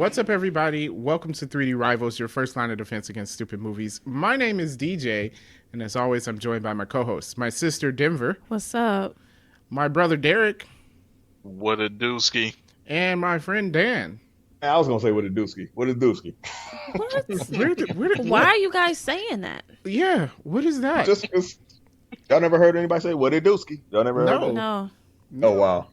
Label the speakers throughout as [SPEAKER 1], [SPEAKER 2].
[SPEAKER 1] What's up, everybody? Welcome to 3D Rivals, your first line of defense against stupid movies. My name is DJ, and as always, I'm joined by my co-hosts, my sister Denver.
[SPEAKER 2] What's up?
[SPEAKER 1] My brother Derek.
[SPEAKER 3] What a dooski.
[SPEAKER 1] And my friend Dan.
[SPEAKER 4] I was gonna say what a dooski. What a dooski.
[SPEAKER 2] What? Why are you guys saying that?
[SPEAKER 1] Yeah, what is that?
[SPEAKER 4] Just because y'all never heard anybody say what a dooski. Y'all never heard that?
[SPEAKER 2] No.
[SPEAKER 4] Oh wow.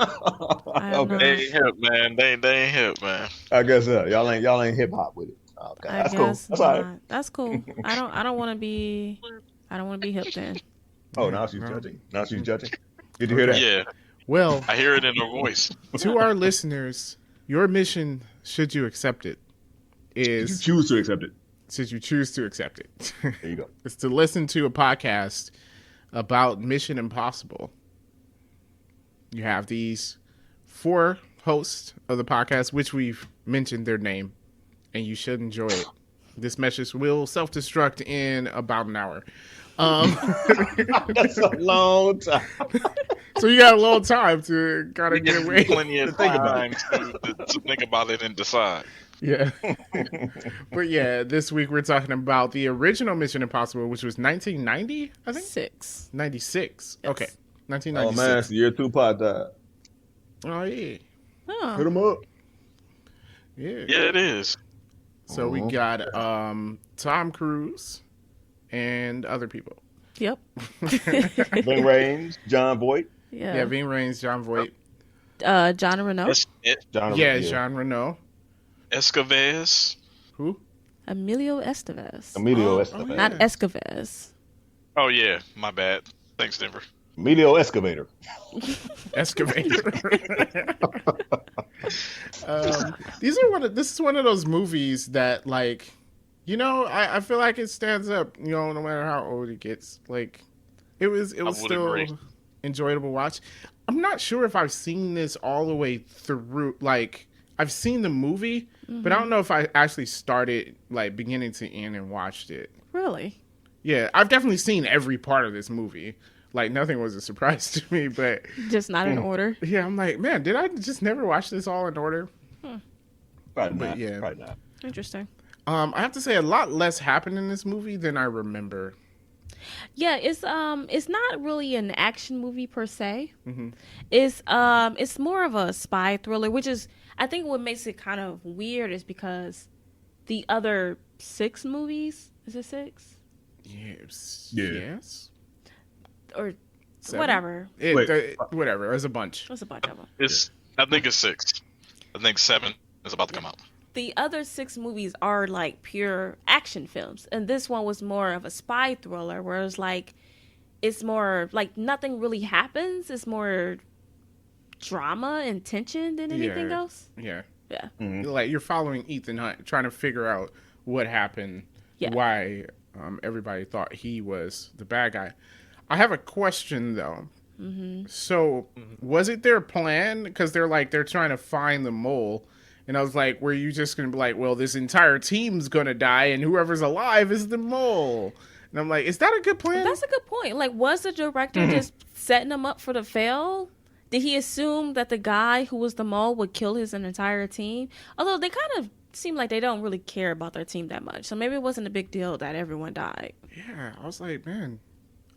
[SPEAKER 2] I don't know.
[SPEAKER 3] They ain't hip, man. They ain't hip, man.
[SPEAKER 4] I guess y'all ain't hip hop with it. Okay,
[SPEAKER 2] I
[SPEAKER 4] that's cool.
[SPEAKER 2] guess
[SPEAKER 4] That's all right.
[SPEAKER 2] not. That's cool. I don't want to be hip then.
[SPEAKER 4] Oh, now she's judging. Now she's judging. Did you hear that?
[SPEAKER 3] Yeah,
[SPEAKER 1] Well,
[SPEAKER 3] I hear it in her voice.
[SPEAKER 1] to our listeners, your mission, should you accept it,
[SPEAKER 4] You
[SPEAKER 1] is
[SPEAKER 4] choose to accept it.
[SPEAKER 1] should you choose to accept it,
[SPEAKER 4] There you go.
[SPEAKER 1] is to listen to a podcast about Mission Impossible. You have these 4 hosts of the podcast, which we've mentioned their name, and you should enjoy it. This message will self-destruct in about an hour.
[SPEAKER 4] That's a long time.
[SPEAKER 1] So you got a little time to kind
[SPEAKER 3] We
[SPEAKER 1] of get
[SPEAKER 3] get
[SPEAKER 1] away.
[SPEAKER 3] plenty of
[SPEAKER 4] Think about
[SPEAKER 3] time to think about it and decide.
[SPEAKER 1] Yeah. But yeah, this week we're talking about the original Mission Impossible, which was 1990, I think?
[SPEAKER 2] 6.
[SPEAKER 1] 96.
[SPEAKER 2] Yes.
[SPEAKER 1] Okay.
[SPEAKER 4] Oh
[SPEAKER 1] 1996.
[SPEAKER 4] man, it's the year Tupac died.
[SPEAKER 1] Oh, yeah.
[SPEAKER 4] Hit
[SPEAKER 2] Oh.
[SPEAKER 4] him up.
[SPEAKER 1] Yeah.
[SPEAKER 3] Yeah, it is.
[SPEAKER 1] So we got Tom Cruise and other people.
[SPEAKER 2] Yep.
[SPEAKER 4] Ving Rhames, John Voight,
[SPEAKER 1] Yeah,
[SPEAKER 2] Yeah.
[SPEAKER 1] Ving Rhames, John Voight.
[SPEAKER 2] John Renault.
[SPEAKER 4] John.
[SPEAKER 1] Yeah, Jean Reno.
[SPEAKER 3] Escovez.
[SPEAKER 1] Who?
[SPEAKER 2] Emilio Estevez.
[SPEAKER 4] Emilio
[SPEAKER 1] Oh,
[SPEAKER 4] Estevez.
[SPEAKER 1] yeah.
[SPEAKER 2] Not Escovez.
[SPEAKER 3] Oh yeah, my bad. Thanks, Denver.
[SPEAKER 4] Emilio Excavator.
[SPEAKER 1] Excavator. This is one of those movies that, like, you know, I feel like it stands up, you know, no matter how old it gets. Like, it was
[SPEAKER 3] would
[SPEAKER 1] still
[SPEAKER 3] agree.
[SPEAKER 1] enjoyable to watch. I'm not sure if I've seen this all the way through. Like, I've seen the movie, but I don't know if I actually started, like, beginning to end and watched it.
[SPEAKER 2] Really?
[SPEAKER 1] Yeah, I've definitely seen every part of this movie. Like, nothing was a surprise to me, but
[SPEAKER 2] Just not in order.
[SPEAKER 1] yeah, I'm like, man, did I just never watch this all in order?
[SPEAKER 4] Probably
[SPEAKER 1] But
[SPEAKER 4] not.
[SPEAKER 1] yeah.
[SPEAKER 4] Probably not.
[SPEAKER 2] Interesting.
[SPEAKER 1] I have to say a lot less happened in this movie than I remember.
[SPEAKER 2] Yeah, it's not really an action movie per se.
[SPEAKER 1] Mhm.
[SPEAKER 2] It's more of a spy thriller, which is, I think what makes it kind of weird is because the other 6 movies, is it 6?
[SPEAKER 1] Yes.
[SPEAKER 4] Yeah.
[SPEAKER 1] Yes.
[SPEAKER 2] Or
[SPEAKER 1] 7?
[SPEAKER 2] whatever.
[SPEAKER 1] Whatever. There's a bunch.
[SPEAKER 2] There's a bunch of them.
[SPEAKER 3] I think it's 6. I think 7 is about to come out.
[SPEAKER 2] The other 6 movies are like pure action films, and this one was more of a spy thriller, where it's more like nothing really happens. It's more drama and tension than anything
[SPEAKER 1] Yeah.
[SPEAKER 2] else.
[SPEAKER 1] Yeah.
[SPEAKER 2] Yeah.
[SPEAKER 1] Like, you're following Ethan Hunt, trying to figure out what happened,
[SPEAKER 2] Yeah.
[SPEAKER 1] why everybody thought he was the bad guy. I have a question, though. So, was it their plan? Because they're trying to find the mole. And I was like, were you just going to be like, well, this entire team's going to die and whoever's alive is the mole? And I'm like, is that a good plan?
[SPEAKER 2] That's a good point. Like, was the director just setting them up for the fail? Did he assume that the guy who was the mole would kill his entire team? Although they kind of seem like they don't really care about their team that much. So maybe it wasn't a big deal that everyone died.
[SPEAKER 1] Yeah, I was like, man,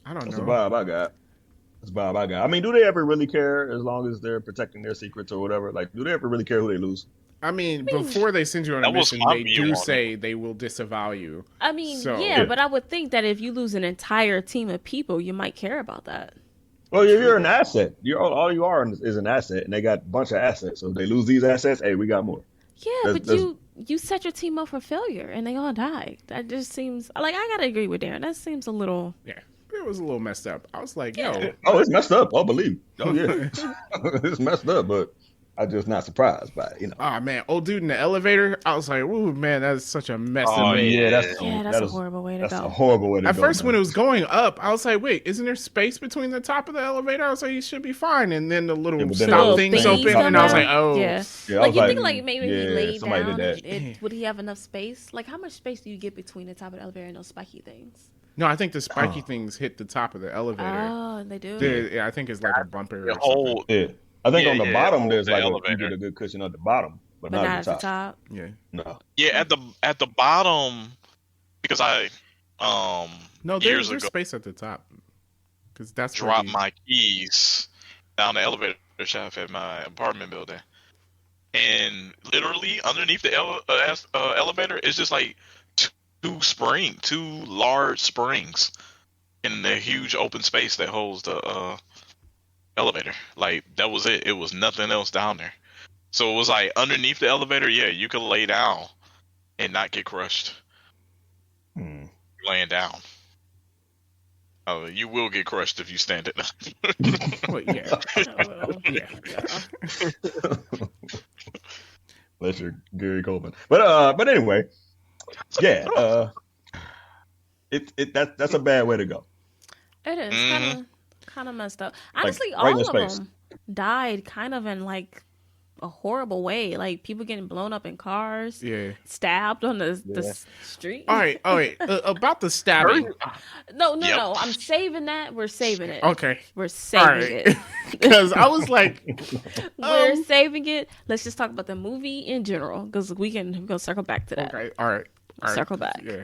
[SPEAKER 1] I don't
[SPEAKER 4] That's
[SPEAKER 1] know.
[SPEAKER 4] a vibe I got. That's a vibe I got. I mean, do they ever really care as long as they're protecting their secrets or whatever? Like, do they ever really care who they lose?
[SPEAKER 1] I mean, before they send you on a
[SPEAKER 3] That was
[SPEAKER 1] mission,
[SPEAKER 3] my
[SPEAKER 1] they
[SPEAKER 3] view
[SPEAKER 1] do
[SPEAKER 3] on
[SPEAKER 1] say they will disavow you.
[SPEAKER 2] I mean,
[SPEAKER 1] So-
[SPEAKER 2] yeah, but I would think that if you lose an entire team of people, you might care about that.
[SPEAKER 4] Well, you're an asset. All you are is an asset, and they got a bunch of assets. So if they lose these assets, hey, we got more.
[SPEAKER 2] Yeah,
[SPEAKER 4] That's-
[SPEAKER 2] but you set your team up for failure, and they all died. That just seems like, I gotta agree with Darren. That seems a little.
[SPEAKER 1] Yeah, it was a little messed up. I was like,
[SPEAKER 2] Yeah.
[SPEAKER 1] yo,
[SPEAKER 4] Oh, it's messed up. Oh, believe. Oh, yeah. It's messed up, but I'm just not surprised by it,
[SPEAKER 1] ah, man, old dude in the elevator. I was like, ooh, man, that's such a mess.
[SPEAKER 3] Oh,
[SPEAKER 1] made.
[SPEAKER 3] yeah.
[SPEAKER 2] That's
[SPEAKER 4] that
[SPEAKER 2] a
[SPEAKER 4] is-
[SPEAKER 2] horrible way to
[SPEAKER 4] That's
[SPEAKER 2] go.
[SPEAKER 4] a horrible way to
[SPEAKER 1] At
[SPEAKER 4] go.
[SPEAKER 1] first,
[SPEAKER 4] man.
[SPEAKER 1] when it was going up, I was like, wait, isn't there space between the top of the elevator? I was like, you should be fine. And then the little
[SPEAKER 4] Yeah, but then
[SPEAKER 1] stop
[SPEAKER 4] little
[SPEAKER 1] things
[SPEAKER 4] things
[SPEAKER 1] open, and I was like,
[SPEAKER 2] somehow.
[SPEAKER 1] oh.
[SPEAKER 2] Yeah.
[SPEAKER 4] Yeah, I
[SPEAKER 2] Like,
[SPEAKER 4] was
[SPEAKER 2] you think like maybe he
[SPEAKER 4] yeah,
[SPEAKER 2] laid
[SPEAKER 4] somebody
[SPEAKER 2] down,
[SPEAKER 4] did that.
[SPEAKER 2] would he have enough space? Like, how much space do you get between the top of the elevator and those spiky things?
[SPEAKER 1] No, I think the spiky things hit the top of the elevator.
[SPEAKER 2] Oh, they do?
[SPEAKER 1] I think it's like a bumper.
[SPEAKER 3] The
[SPEAKER 1] or something.
[SPEAKER 3] whole
[SPEAKER 4] Yeah. I think
[SPEAKER 3] Yeah,
[SPEAKER 4] on the
[SPEAKER 3] yeah,
[SPEAKER 4] bottom
[SPEAKER 3] on
[SPEAKER 4] there's
[SPEAKER 3] the
[SPEAKER 4] like you
[SPEAKER 3] elevator.
[SPEAKER 4] get a good cushion at the bottom. but
[SPEAKER 2] but
[SPEAKER 4] not
[SPEAKER 2] not
[SPEAKER 4] at the top.
[SPEAKER 1] Yeah.
[SPEAKER 4] No.
[SPEAKER 3] Yeah, at the bottom, because I
[SPEAKER 1] No,
[SPEAKER 3] years
[SPEAKER 1] there's
[SPEAKER 3] ago
[SPEAKER 1] space at the top. Because that's where
[SPEAKER 3] dropped my keys down the elevator shaft at my apartment building, and literally underneath the elevator is just like two large springs in the huge open space that holds the elevator. Like that was it. It was nothing else down there. So it was like underneath the elevator, yeah, you could lay down and not get crushed laying down. Oh, you will get crushed if you stand it.
[SPEAKER 1] Well, yeah. Yeah.
[SPEAKER 4] Unless you're Gary Coleman. But anyway, yeah. That's a bad way to go.
[SPEAKER 2] It is kind of messed up. Honestly,
[SPEAKER 4] right in
[SPEAKER 2] all
[SPEAKER 4] the
[SPEAKER 2] of
[SPEAKER 4] space.
[SPEAKER 2] them died kind of in like a horrible way. Like people getting blown up in cars,
[SPEAKER 1] Yeah.
[SPEAKER 2] stabbed on the street.
[SPEAKER 1] All right. About the stabbing.
[SPEAKER 2] No.
[SPEAKER 3] Yep.
[SPEAKER 2] I'm saving that. We're saving it.
[SPEAKER 1] Okay.
[SPEAKER 2] We're saving
[SPEAKER 1] All right.
[SPEAKER 2] it.
[SPEAKER 1] Because I was like,
[SPEAKER 2] We're saving it. Let's just talk about the movie in general because we're gonna circle back to that.
[SPEAKER 1] okay. All right.
[SPEAKER 2] Circle back.
[SPEAKER 1] Yeah.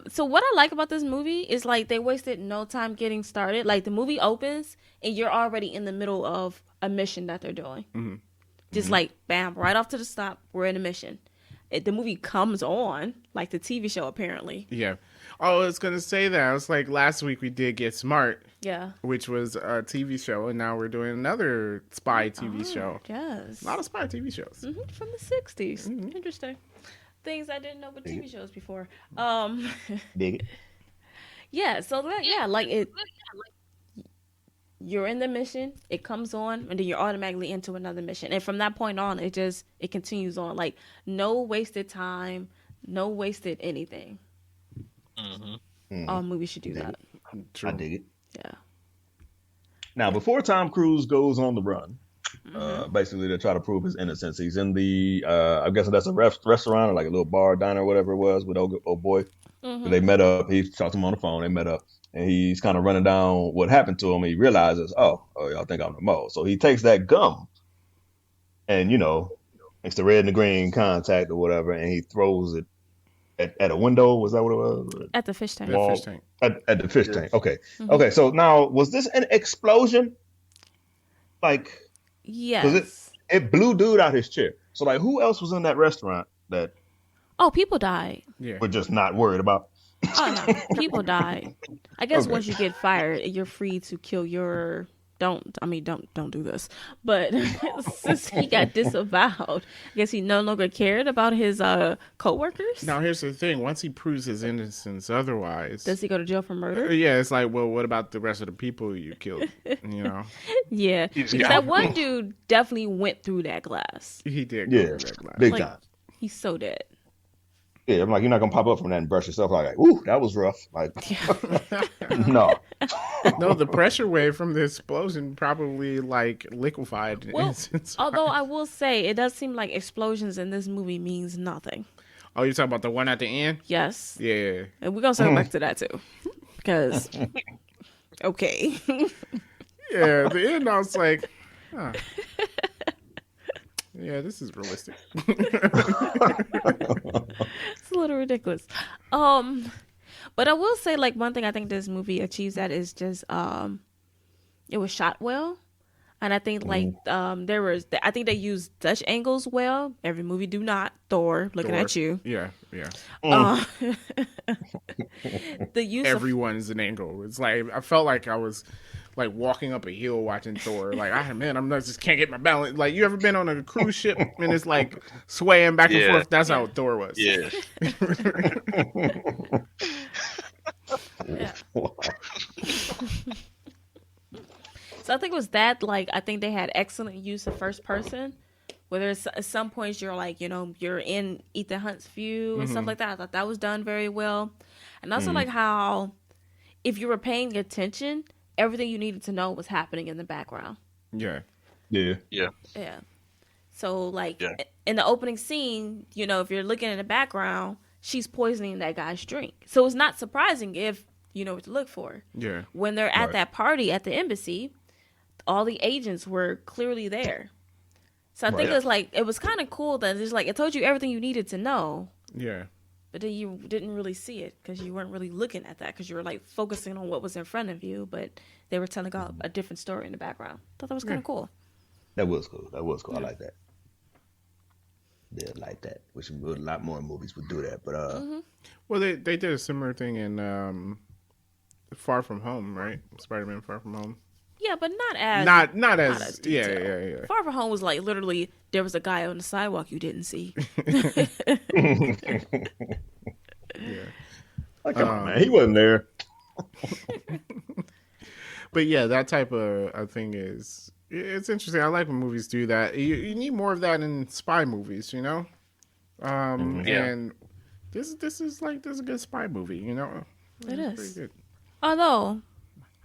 [SPEAKER 2] So what I like about this movie is like they wasted no time getting started. Like the movie opens and you're already in the middle of a mission that they're doing. Just like bam, right off to the stop, we're in a mission. The movie comes on like the TV show apparently.
[SPEAKER 1] Yeah. Oh, I was going to say that. I was like, last week we did Get Smart,
[SPEAKER 2] Yeah.
[SPEAKER 1] which was a TV show, and now we're doing another spy TV show.
[SPEAKER 2] Yes.
[SPEAKER 1] A lot of spy TV shows.
[SPEAKER 2] From the 60s. Interesting. Things I didn't know about TV shows before.
[SPEAKER 4] Dig it.
[SPEAKER 2] Yeah, so like it you're in the mission, it comes on, and then you're automatically into another mission. And from that point on, it continues on. Like no wasted time, no wasted anything. All movies should do that.
[SPEAKER 1] True.
[SPEAKER 4] I dig it.
[SPEAKER 2] Yeah.
[SPEAKER 4] Now, before Tom Cruise goes on the run, basically to try to prove his innocence, he's in the, I guess that's a restaurant or like a little bar, diner, whatever it was with old boy. They met up. He talked to him on the phone. They met up. And he's kind of running down what happened to him. And he realizes, oh, y'all think I'm the mole. So he takes that gum and, makes the red and the green contact or whatever, and he throws it at a window. Was that what it was?
[SPEAKER 2] At the fish tank.
[SPEAKER 1] The fish tank.
[SPEAKER 4] At the fish tank. Okay. Okay. So now, was this an explosion? Like,
[SPEAKER 2] Yes.
[SPEAKER 4] it blew dude out his chair. So, like, who else was in that restaurant that
[SPEAKER 2] Oh, people died.
[SPEAKER 1] Yeah.
[SPEAKER 4] we're just not worried about?
[SPEAKER 2] Oh no, people died. I guess once you get fired, you're free to kill your. Don't do this. But since he got disavowed, I guess he no longer cared about his coworkers.
[SPEAKER 1] Now, here's the thing. Once he proves his innocence otherwise...
[SPEAKER 2] Does he go to jail for murder?
[SPEAKER 1] Yeah, it's like, well, what about the rest of the people you killed?
[SPEAKER 2] Yeah, because that one dude definitely went through that glass.
[SPEAKER 1] He did go
[SPEAKER 4] Yeah.
[SPEAKER 1] through that glass.
[SPEAKER 4] Big
[SPEAKER 2] Like,
[SPEAKER 4] time.
[SPEAKER 2] he's so dead.
[SPEAKER 4] Yeah, I'm like, you're not going to pop up from that and brush yourself like, ooh, that was rough. Like, no.
[SPEAKER 1] No, the pressure wave from the explosion probably like liquefied.
[SPEAKER 2] Well,
[SPEAKER 1] his inside.
[SPEAKER 2] although I will say, it does seem like explosions in this movie means nothing.
[SPEAKER 1] Oh, you're talking about the one at the end?
[SPEAKER 2] Yes.
[SPEAKER 1] Yeah.
[SPEAKER 2] And we're going to circle back to that too. Because, okay.
[SPEAKER 1] Yeah, at the end I was like, huh. Yeah, this is realistic.
[SPEAKER 2] It's a little ridiculous. But I will say, like, one thing I think this movie achieves that is just it was shot well. And I think I think they used Dutch angles well. Every movie do not. Thor, looking at you.
[SPEAKER 1] Yeah.
[SPEAKER 2] The use
[SPEAKER 1] Everyone's an angle. It's like I felt like I was like walking up a hill watching Thor. Like, just can't get my balance. Like, you ever been on a cruise ship and it's like swaying back and forth? That's how Thor was.
[SPEAKER 3] Yeah.
[SPEAKER 2] So I think it was that, like, I think they had excellent use of first person. Whether at some points you're like, you're in Ethan Hunt's view and stuff like that. I thought that was done very well. And also like how if you were paying attention, everything you needed to know was happening in the background.
[SPEAKER 1] Yeah.
[SPEAKER 4] Yeah.
[SPEAKER 2] Yeah. So like in the opening scene, if you're looking in the background, she's poisoning that guy's drink. So it's not surprising if you know what to look for.
[SPEAKER 1] Yeah.
[SPEAKER 2] When they're at that party at the embassy, all the agents were clearly there. So I think
[SPEAKER 4] Right.
[SPEAKER 2] it's like it was kind of cool that it's like it told you everything you needed to know,
[SPEAKER 1] Yeah.
[SPEAKER 2] but then you didn't really see it because you weren't really looking at that because you were like focusing on what was in front of you, but they were telling a different story in the background. Thought that was kind of cool.
[SPEAKER 4] That was cool. That was cool. I like that. Yeah, I like that. Wish a lot more movies would do that. But
[SPEAKER 1] Well, they did a similar thing in Far From Home, right? Spider-Man Far From Home.
[SPEAKER 2] Yeah, but not as
[SPEAKER 1] Not as yeah,
[SPEAKER 2] detailed.
[SPEAKER 1] yeah.
[SPEAKER 2] Far From Home was like literally there was a guy on the sidewalk you didn't see.
[SPEAKER 1] Yeah.
[SPEAKER 4] like, come on, man, he wasn't there.
[SPEAKER 1] But yeah, that type of thing is it's interesting. I like when movies do that. You need more of that in spy movies, you know.
[SPEAKER 3] Yeah.
[SPEAKER 1] And this is a good spy movie, you know.
[SPEAKER 2] It
[SPEAKER 1] It's
[SPEAKER 2] is.
[SPEAKER 1] pretty good.
[SPEAKER 2] Although,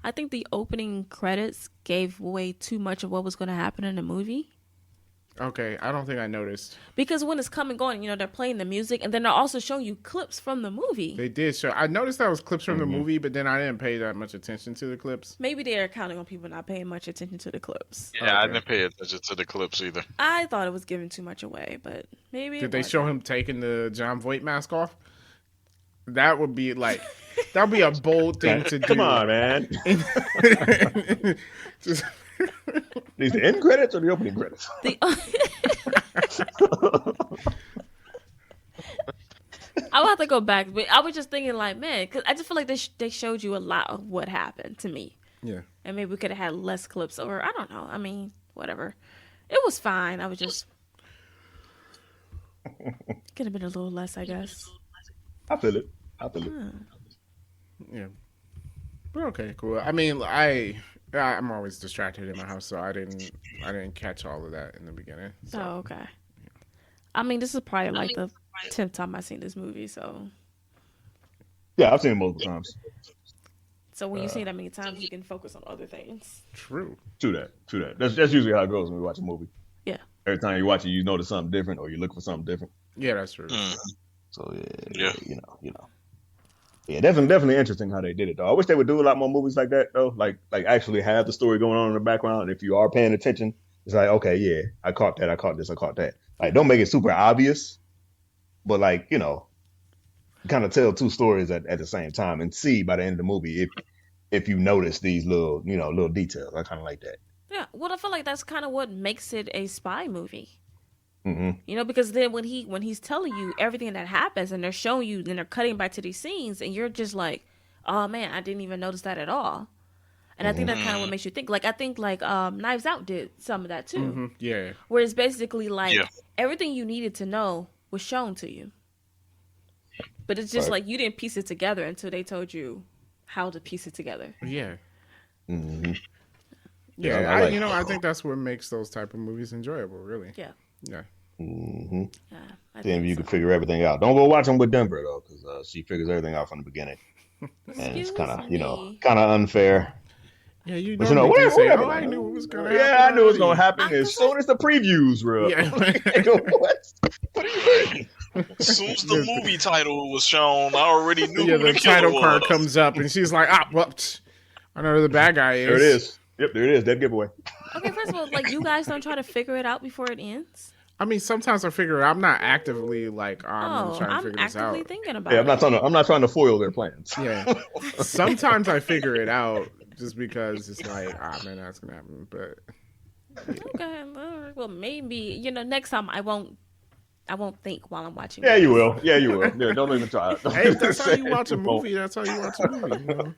[SPEAKER 2] I think the opening credits gave away too much of what was going to happen in the movie.
[SPEAKER 1] Okay, I don't think I noticed.
[SPEAKER 2] Because when it's coming going, they're playing the music and then they're also showing you clips from the movie.
[SPEAKER 1] They did show. I noticed that was clips from the movie, but then I didn't pay that much attention to the clips.
[SPEAKER 2] Maybe they're counting on people not paying much attention to the clips.
[SPEAKER 3] Yeah, I
[SPEAKER 1] Okay.
[SPEAKER 3] didn't pay attention to the clips either.
[SPEAKER 2] I thought it was giving too much away, but maybe
[SPEAKER 1] Did they show him taking the John Voight mask off? That would be like that'd be a bold thing to do.
[SPEAKER 4] Come on, man.
[SPEAKER 1] Just-
[SPEAKER 4] These the end credits or the opening credits?
[SPEAKER 2] I will have to go back, but I was just thinking like, man, because I just feel like they showed you a lot of what happened to me.
[SPEAKER 1] yeah.
[SPEAKER 2] And maybe we could have had less clips, or I don't know. I mean, whatever. It was fine. I was just could have been a little less, I guess.
[SPEAKER 4] I feel it.
[SPEAKER 1] Yeah. But okay, cool. I mean, I'm always distracted in my house, so I didn't catch all of that in the beginning. So.
[SPEAKER 2] Oh, okay. I mean, this is probably like the 10th time I've seen this movie, so
[SPEAKER 4] Yeah, I've seen it multiple times.
[SPEAKER 2] when you see it that many times, you can focus on other things.
[SPEAKER 1] True.
[SPEAKER 4] True that. That's usually how it goes when we watch a movie.
[SPEAKER 2] Yeah.
[SPEAKER 4] Every time you watch it, you notice something different, or you look for something different.
[SPEAKER 1] Yeah, that's true.
[SPEAKER 4] So
[SPEAKER 3] Yeah.
[SPEAKER 4] you know. Yeah, definitely interesting how they did it though. I wish they would do a lot more movies like that though. Like actually have the story going on in the background. And if you are paying attention, it's like, okay, yeah, I caught that, I caught this, I caught that. Like, don't make it super obvious, but like, kind of tell two stories at the same time and see by the end of the movie if you notice these little details. I kind of like that.
[SPEAKER 2] Yeah. Well, I feel like that's kind of what makes it a spy movie.
[SPEAKER 4] Mm-hmm.
[SPEAKER 2] Because then when he's telling you everything that happens and they're showing you, then they're cutting back to these scenes, and you're just like, oh man, I didn't even notice that at all. And I think that's kind of what makes you think. Like I think Knives Out did some of that too,
[SPEAKER 1] Mm-hmm. Yeah.
[SPEAKER 2] where it's basically like
[SPEAKER 3] Yeah.
[SPEAKER 2] everything you needed to know was shown to you, but it's just
[SPEAKER 4] Right.
[SPEAKER 2] like you didn't piece it together until they told you how to piece it together.
[SPEAKER 1] Yeah.
[SPEAKER 4] Mm-hmm.
[SPEAKER 1] Yeah.
[SPEAKER 4] Yeah, I like-
[SPEAKER 1] I think that's what makes those type of movies enjoyable. Really.
[SPEAKER 2] Yeah.
[SPEAKER 1] Yeah.
[SPEAKER 4] Mm-hmm.
[SPEAKER 2] Yeah. I
[SPEAKER 4] Then
[SPEAKER 2] think
[SPEAKER 4] you
[SPEAKER 2] so.
[SPEAKER 4] can figure everything out. Don't go watch them with Denver though, because she figures everything out from the beginning, and it's kind of
[SPEAKER 2] me.
[SPEAKER 4] kind of unfair.
[SPEAKER 1] Yeah. You
[SPEAKER 4] But
[SPEAKER 1] normally do say,
[SPEAKER 4] whatever.
[SPEAKER 1] "Oh, I knew it was gonna happen."
[SPEAKER 4] Yeah, I knew it was gonna
[SPEAKER 1] already."
[SPEAKER 4] happen as soon as the previews were up.
[SPEAKER 1] Yeah.
[SPEAKER 4] What do you mean?
[SPEAKER 3] As soon as the movie title was shown, I already knew
[SPEAKER 1] Yeah.
[SPEAKER 3] who
[SPEAKER 1] The
[SPEAKER 3] the killer
[SPEAKER 1] title card
[SPEAKER 3] was.
[SPEAKER 1] comes up, and she's like, "Ah, well, I know who the bad guy is."
[SPEAKER 4] There it is. Yep, there it is. Dead giveaway.
[SPEAKER 2] Okay, first of all, like you guys don't try to figure it out before it ends.
[SPEAKER 1] I mean, sometimes I figure I'm not actively like, oh, I'm
[SPEAKER 2] Oh,
[SPEAKER 1] trying to
[SPEAKER 2] I'm
[SPEAKER 1] figure this
[SPEAKER 2] actively
[SPEAKER 1] out.
[SPEAKER 2] thinking about
[SPEAKER 4] Yeah,
[SPEAKER 2] it.
[SPEAKER 4] I'm not trying to foil their plans.
[SPEAKER 1] Yeah. Sometimes I figure it out just because it's like, ah, man, that's gonna happen. But
[SPEAKER 2] Okay, well maybe next time I won't think while I'm watching.
[SPEAKER 4] Yeah,
[SPEAKER 2] it.
[SPEAKER 4] you will. Yeah, you will. Yeah, don't even try it.
[SPEAKER 1] hey, if that's how you watch a
[SPEAKER 4] You won't.
[SPEAKER 1] movie, that's how you watch a movie. You know?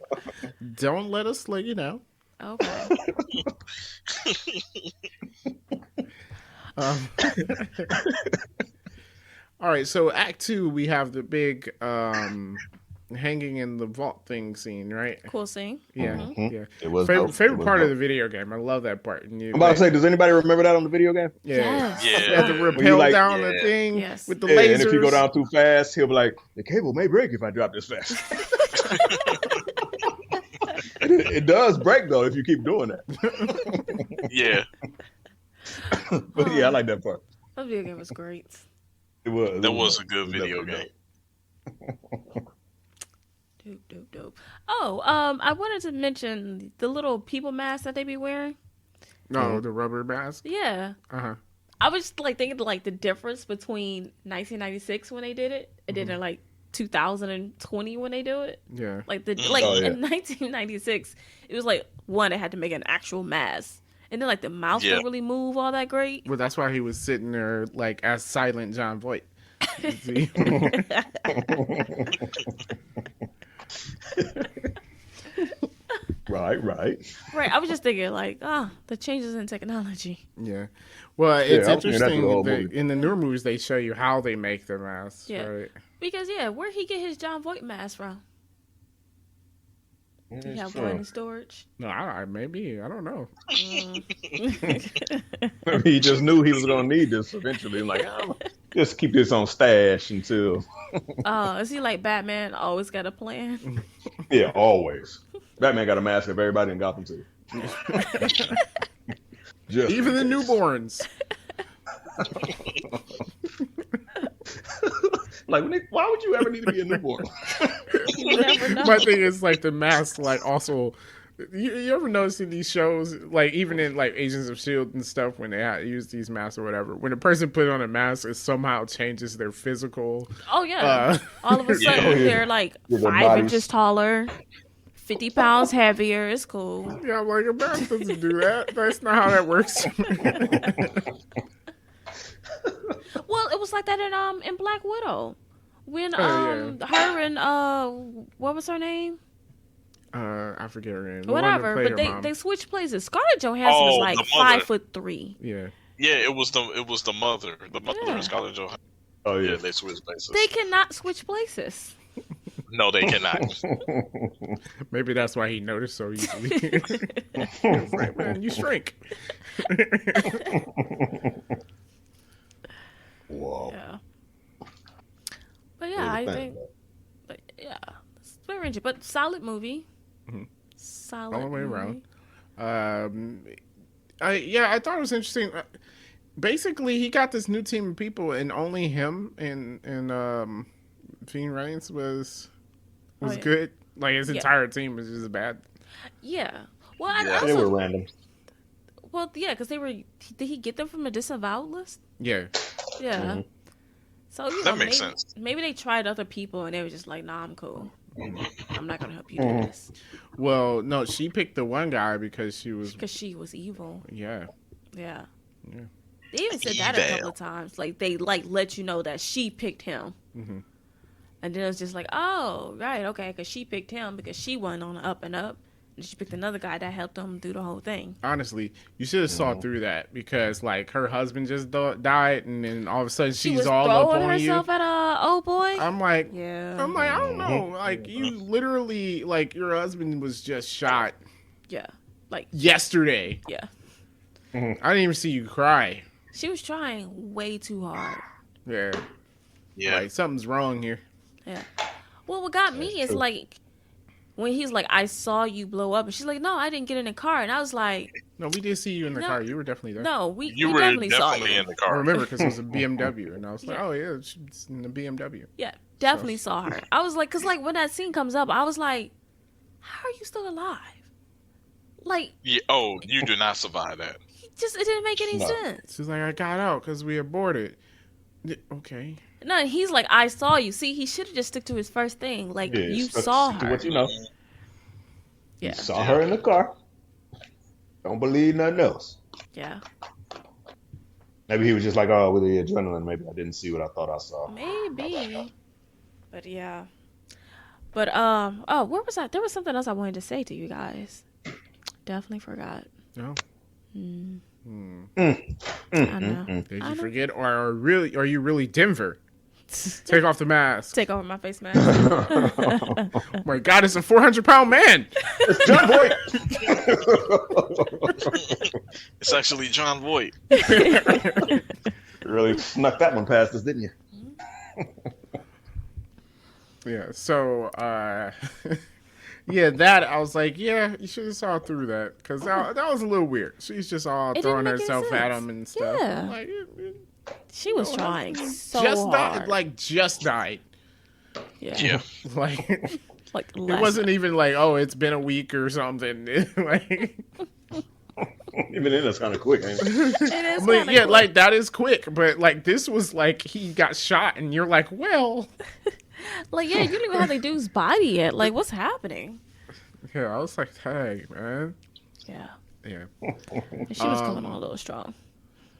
[SPEAKER 1] Don't let us let you know.
[SPEAKER 2] Okay.
[SPEAKER 1] Um, all right, so Act 2, we have the big hanging in the vault thing scene, right?
[SPEAKER 2] Cool scene.
[SPEAKER 1] Yeah,
[SPEAKER 2] Mhm.
[SPEAKER 1] yeah.
[SPEAKER 4] It was
[SPEAKER 1] Favorite,
[SPEAKER 4] dope. It
[SPEAKER 1] favorite
[SPEAKER 4] was
[SPEAKER 1] part of
[SPEAKER 4] dope.
[SPEAKER 1] the video game. I love that part. And you-
[SPEAKER 4] I'm about to say, does anybody remember that on the video game?
[SPEAKER 1] yeah.
[SPEAKER 2] Yes.
[SPEAKER 1] You
[SPEAKER 3] Yeah.
[SPEAKER 1] have to rappel
[SPEAKER 4] like-
[SPEAKER 1] down the
[SPEAKER 3] Yeah.
[SPEAKER 1] thing
[SPEAKER 2] Yes.
[SPEAKER 1] with the
[SPEAKER 4] Yeah,
[SPEAKER 1] lasers.
[SPEAKER 4] and if you go down too fast, he'll be like, the cable may break if I drop this fast. It does break though if you keep doing that.
[SPEAKER 3] Yeah.
[SPEAKER 4] But yeah, I like that part.
[SPEAKER 2] That video game was great.
[SPEAKER 4] It was.
[SPEAKER 3] That
[SPEAKER 4] it
[SPEAKER 3] was a
[SPEAKER 4] It
[SPEAKER 3] good
[SPEAKER 4] was
[SPEAKER 3] video
[SPEAKER 4] definitely
[SPEAKER 3] game.
[SPEAKER 2] Dope. Oh, I wanted to mention the little people mask that they be wearing.
[SPEAKER 1] No, the rubber mask.
[SPEAKER 2] Yeah.
[SPEAKER 1] Uh huh.
[SPEAKER 2] I was like thinking like the difference between 1996 when they did it and then like 2020 when they do it.
[SPEAKER 1] Yeah.
[SPEAKER 2] Like in 1996, it was like one, it had to make an actual mask, and then like the mouth didn't really move all that great.
[SPEAKER 1] Well, that's why he was sitting there like as silent John Voight. See?
[SPEAKER 4] Right.
[SPEAKER 2] Right. I was just thinking like, the changes in technology.
[SPEAKER 1] Yeah. Well, it's
[SPEAKER 4] I was thinking that's
[SPEAKER 1] interesting
[SPEAKER 4] the whole
[SPEAKER 1] that
[SPEAKER 4] movie.
[SPEAKER 1] in the newer movies they show you how they make the masks.
[SPEAKER 2] Yeah.
[SPEAKER 1] Right.
[SPEAKER 2] Because where'd he get his John Voight mask from? Did he have
[SPEAKER 4] Sure.
[SPEAKER 2] one in storage?
[SPEAKER 1] No, maybe I don't know.
[SPEAKER 4] Maybe he just knew he was gonna need this eventually. Like, just keep this on stash until.
[SPEAKER 2] Is he like Batman? Always got a plan.
[SPEAKER 4] Yeah, always. Batman got a mask of everybody in Gotham too. Just
[SPEAKER 1] Even the newborns.
[SPEAKER 4] Like, why would you ever need to be a newborn?
[SPEAKER 2] You never know.
[SPEAKER 1] My thing is like the mask, like also. You ever notice in these shows, like even in like Agents of Shield and stuff, when they use these masks or whatever, when a person put on a mask, it somehow changes their physical.
[SPEAKER 2] Oh yeah. All of a sudden
[SPEAKER 4] Yeah.
[SPEAKER 2] they're like
[SPEAKER 4] Yeah, their
[SPEAKER 2] 5
[SPEAKER 4] bodies.
[SPEAKER 2] inches taller, 50 pounds heavier. It's cool.
[SPEAKER 1] Yeah, I'm like a mask doesn't do that. That's not how that works.
[SPEAKER 2] Well, it was like that in Black Widow. When
[SPEAKER 1] Oh,
[SPEAKER 2] her and what was her name?
[SPEAKER 1] I forget her name. The one that
[SPEAKER 2] Whatever.
[SPEAKER 1] played
[SPEAKER 2] But
[SPEAKER 1] her mom.
[SPEAKER 2] they switched places. Scarlett Johansson is
[SPEAKER 3] Oh,
[SPEAKER 2] like
[SPEAKER 3] the mother.
[SPEAKER 2] 5'3".
[SPEAKER 1] Yeah.
[SPEAKER 3] Yeah, it was the mother. The mother
[SPEAKER 2] Yeah.
[SPEAKER 3] and Scarlett Johansson.
[SPEAKER 4] Oh
[SPEAKER 3] Yeah,
[SPEAKER 4] yeah.
[SPEAKER 3] they switched places.
[SPEAKER 2] They cannot switch places.
[SPEAKER 3] No, they cannot.
[SPEAKER 1] Maybe that's why he noticed so easily. It's like, man, you shrink.
[SPEAKER 4] Whoa.
[SPEAKER 2] Yeah. But yeah, I think. But yeah, it's very interesting. But solid movie. Solid
[SPEAKER 1] All the way
[SPEAKER 2] movie.
[SPEAKER 1] around. I thought it was interesting. Basically, he got this new team of people, and only him and Fiend Reigns was
[SPEAKER 2] Oh, yeah.
[SPEAKER 1] good. Like his
[SPEAKER 2] Yeah.
[SPEAKER 1] entire team was just bad.
[SPEAKER 2] Yeah. Well, I
[SPEAKER 3] Yeah.
[SPEAKER 4] They were
[SPEAKER 2] also,
[SPEAKER 4] random.
[SPEAKER 2] well, yeah, because they were. Did he get them from a disavowed list?
[SPEAKER 1] Yeah,
[SPEAKER 2] Yeah.
[SPEAKER 4] Mhm.
[SPEAKER 2] So you know,
[SPEAKER 3] That makes
[SPEAKER 2] maybe,
[SPEAKER 3] sense.
[SPEAKER 2] maybe they tried other people and they were just like, "Nah, I'm cool. I'm not gonna help you do
[SPEAKER 4] Mhm.
[SPEAKER 2] this,"
[SPEAKER 1] well, no, she picked the one guy because she was.
[SPEAKER 2] because she was evil.
[SPEAKER 1] Yeah,
[SPEAKER 2] Yeah.
[SPEAKER 1] Yeah.
[SPEAKER 2] They even said that a
[SPEAKER 3] Evil.
[SPEAKER 2] couple of times. Like they let you know that she picked him.
[SPEAKER 1] Mhm.
[SPEAKER 2] And then it was just like, oh, right, okay, because she picked him because she went on the up and up. And she picked another guy that helped him do the whole thing.
[SPEAKER 1] honestly, you should have saw through that because like her husband just died, and then all of a sudden
[SPEAKER 2] She
[SPEAKER 1] she's
[SPEAKER 2] was
[SPEAKER 1] all up
[SPEAKER 2] throwing
[SPEAKER 1] on you.
[SPEAKER 2] herself at a old boy.
[SPEAKER 1] I'm like,
[SPEAKER 2] Yeah.
[SPEAKER 1] I don't know. Like you literally, like your husband was just shot
[SPEAKER 2] Yeah. Like,
[SPEAKER 1] yesterday.
[SPEAKER 2] yeah.
[SPEAKER 1] I didn't even see you cry.
[SPEAKER 2] She was trying way too hard.
[SPEAKER 1] Yeah,
[SPEAKER 3] Yeah.
[SPEAKER 1] like something's wrong here.
[SPEAKER 2] Yeah. Well, what got me is
[SPEAKER 4] true.
[SPEAKER 2] like when he's like, I saw you blow up, and she's like, no, I didn't get in the car, and I was like,
[SPEAKER 1] No, we did see you in the
[SPEAKER 2] No.
[SPEAKER 1] car. You were definitely there.
[SPEAKER 2] no, we
[SPEAKER 3] You were
[SPEAKER 2] definitely saw
[SPEAKER 3] definitely
[SPEAKER 2] you.
[SPEAKER 3] in the
[SPEAKER 1] I
[SPEAKER 3] car.
[SPEAKER 1] remember because it was a BMW, and I was like,
[SPEAKER 2] Yeah.
[SPEAKER 1] oh yeah, she's in the BMW.
[SPEAKER 2] Yeah, definitely saw her. I was like, cause like when that scene comes up, I was like, how are you still alive? Like,
[SPEAKER 3] Yeah. Oh, you do not survive that.
[SPEAKER 2] it didn't make any
[SPEAKER 4] No.
[SPEAKER 2] sense.
[SPEAKER 1] She's like, I got out because we aborted. Okay.
[SPEAKER 2] No, and he's like, I saw you. See, he should have just stuck to his first thing. Like,
[SPEAKER 4] Yeah,
[SPEAKER 2] you
[SPEAKER 4] stick
[SPEAKER 2] saw
[SPEAKER 4] to
[SPEAKER 2] her.
[SPEAKER 4] what you know.
[SPEAKER 2] Yeah,
[SPEAKER 4] You saw her in the car. Don't believe nothing else.
[SPEAKER 2] yeah,
[SPEAKER 4] Maybe he was just like, oh, with the adrenaline, maybe I didn't see what I thought I saw.
[SPEAKER 2] maybe. But yeah. But oh, where was I? There was something else I wanted to say to you guys. Definitely forgot.
[SPEAKER 1] No.
[SPEAKER 2] Mm,
[SPEAKER 4] Mm,
[SPEAKER 2] I know.
[SPEAKER 1] Did
[SPEAKER 2] I
[SPEAKER 1] you
[SPEAKER 2] know.
[SPEAKER 1] forget, or are you really Denver? Take off the mask.
[SPEAKER 2] Take over my face mask.
[SPEAKER 1] Oh my God, it's a 400-pound man.
[SPEAKER 4] It's John Boy.
[SPEAKER 3] It's actually John Voight.
[SPEAKER 4] Really snuck that one past us, didn't you?
[SPEAKER 1] Yeah. So, yeah, that I was like, yeah, you should have saw through that because that was a little weird. She's just all
[SPEAKER 2] It didn't
[SPEAKER 1] throwing
[SPEAKER 2] make any
[SPEAKER 1] herself at
[SPEAKER 2] sense.
[SPEAKER 1] him and stuff.
[SPEAKER 2] Yeah.
[SPEAKER 1] I'm like,
[SPEAKER 2] She was
[SPEAKER 1] No,
[SPEAKER 2] trying so
[SPEAKER 1] just
[SPEAKER 2] hard.
[SPEAKER 1] died, like just died.
[SPEAKER 2] yeah.
[SPEAKER 3] Yeah.
[SPEAKER 1] Like it
[SPEAKER 2] Like
[SPEAKER 1] wasn't even like, oh, it's been a week or something. Like
[SPEAKER 4] Even then, that's kind of quick. Ain't it?
[SPEAKER 2] It is
[SPEAKER 1] But
[SPEAKER 2] kinda
[SPEAKER 1] yeah,
[SPEAKER 2] quick.
[SPEAKER 1] like that is quick. But like this was like he got shot, and you're like, well,
[SPEAKER 2] Like, yeah, you don't even have the dude's body yet. Like, what's happening?
[SPEAKER 1] yeah. I was like, hey, man,
[SPEAKER 2] Yeah.
[SPEAKER 1] yeah.
[SPEAKER 2] And she was coming on a little strong.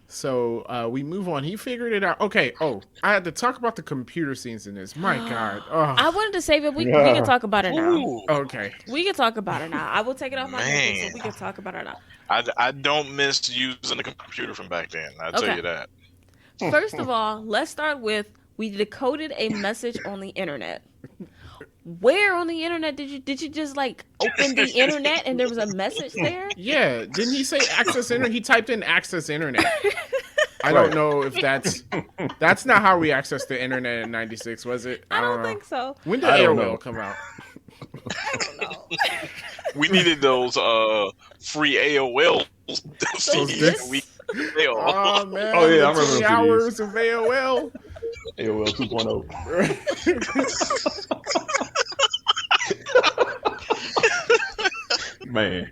[SPEAKER 1] So we move on. He figured it out. Okay. Oh, I had to talk about the computer scenes in this. My God.
[SPEAKER 2] I
[SPEAKER 1] Oh,
[SPEAKER 2] wanted to save it. We
[SPEAKER 4] Yeah.
[SPEAKER 2] can talk about it now.
[SPEAKER 3] Ooh,
[SPEAKER 1] okay.
[SPEAKER 2] We can talk about it now. I will take it off my hands so
[SPEAKER 3] Man.
[SPEAKER 2] we can talk about it now.
[SPEAKER 3] I don't miss using the computer from back then. I'll
[SPEAKER 2] Okay.
[SPEAKER 3] tell you that.
[SPEAKER 2] First of all, let's start with we decoded a message on the internet. Where on the internet did you just like open the internet and there was a message there?
[SPEAKER 1] Yeah. Didn't he say access internet? He typed in access internet. I
[SPEAKER 4] Right.
[SPEAKER 1] don't know if that's not how we accessed the internet in '96, was it?
[SPEAKER 2] I don't
[SPEAKER 1] know.
[SPEAKER 2] think so.
[SPEAKER 1] When did
[SPEAKER 4] I don't
[SPEAKER 1] AOL
[SPEAKER 4] know.
[SPEAKER 1] come out?
[SPEAKER 2] I don't know.
[SPEAKER 3] We needed those free AOL CDs.
[SPEAKER 2] discs?
[SPEAKER 3] We AOL.
[SPEAKER 1] Oh man!
[SPEAKER 4] Oh, yeah, I
[SPEAKER 1] the
[SPEAKER 4] remember
[SPEAKER 1] 20
[SPEAKER 4] those
[SPEAKER 1] hours of AOL.
[SPEAKER 4] AOL 2.0. Man,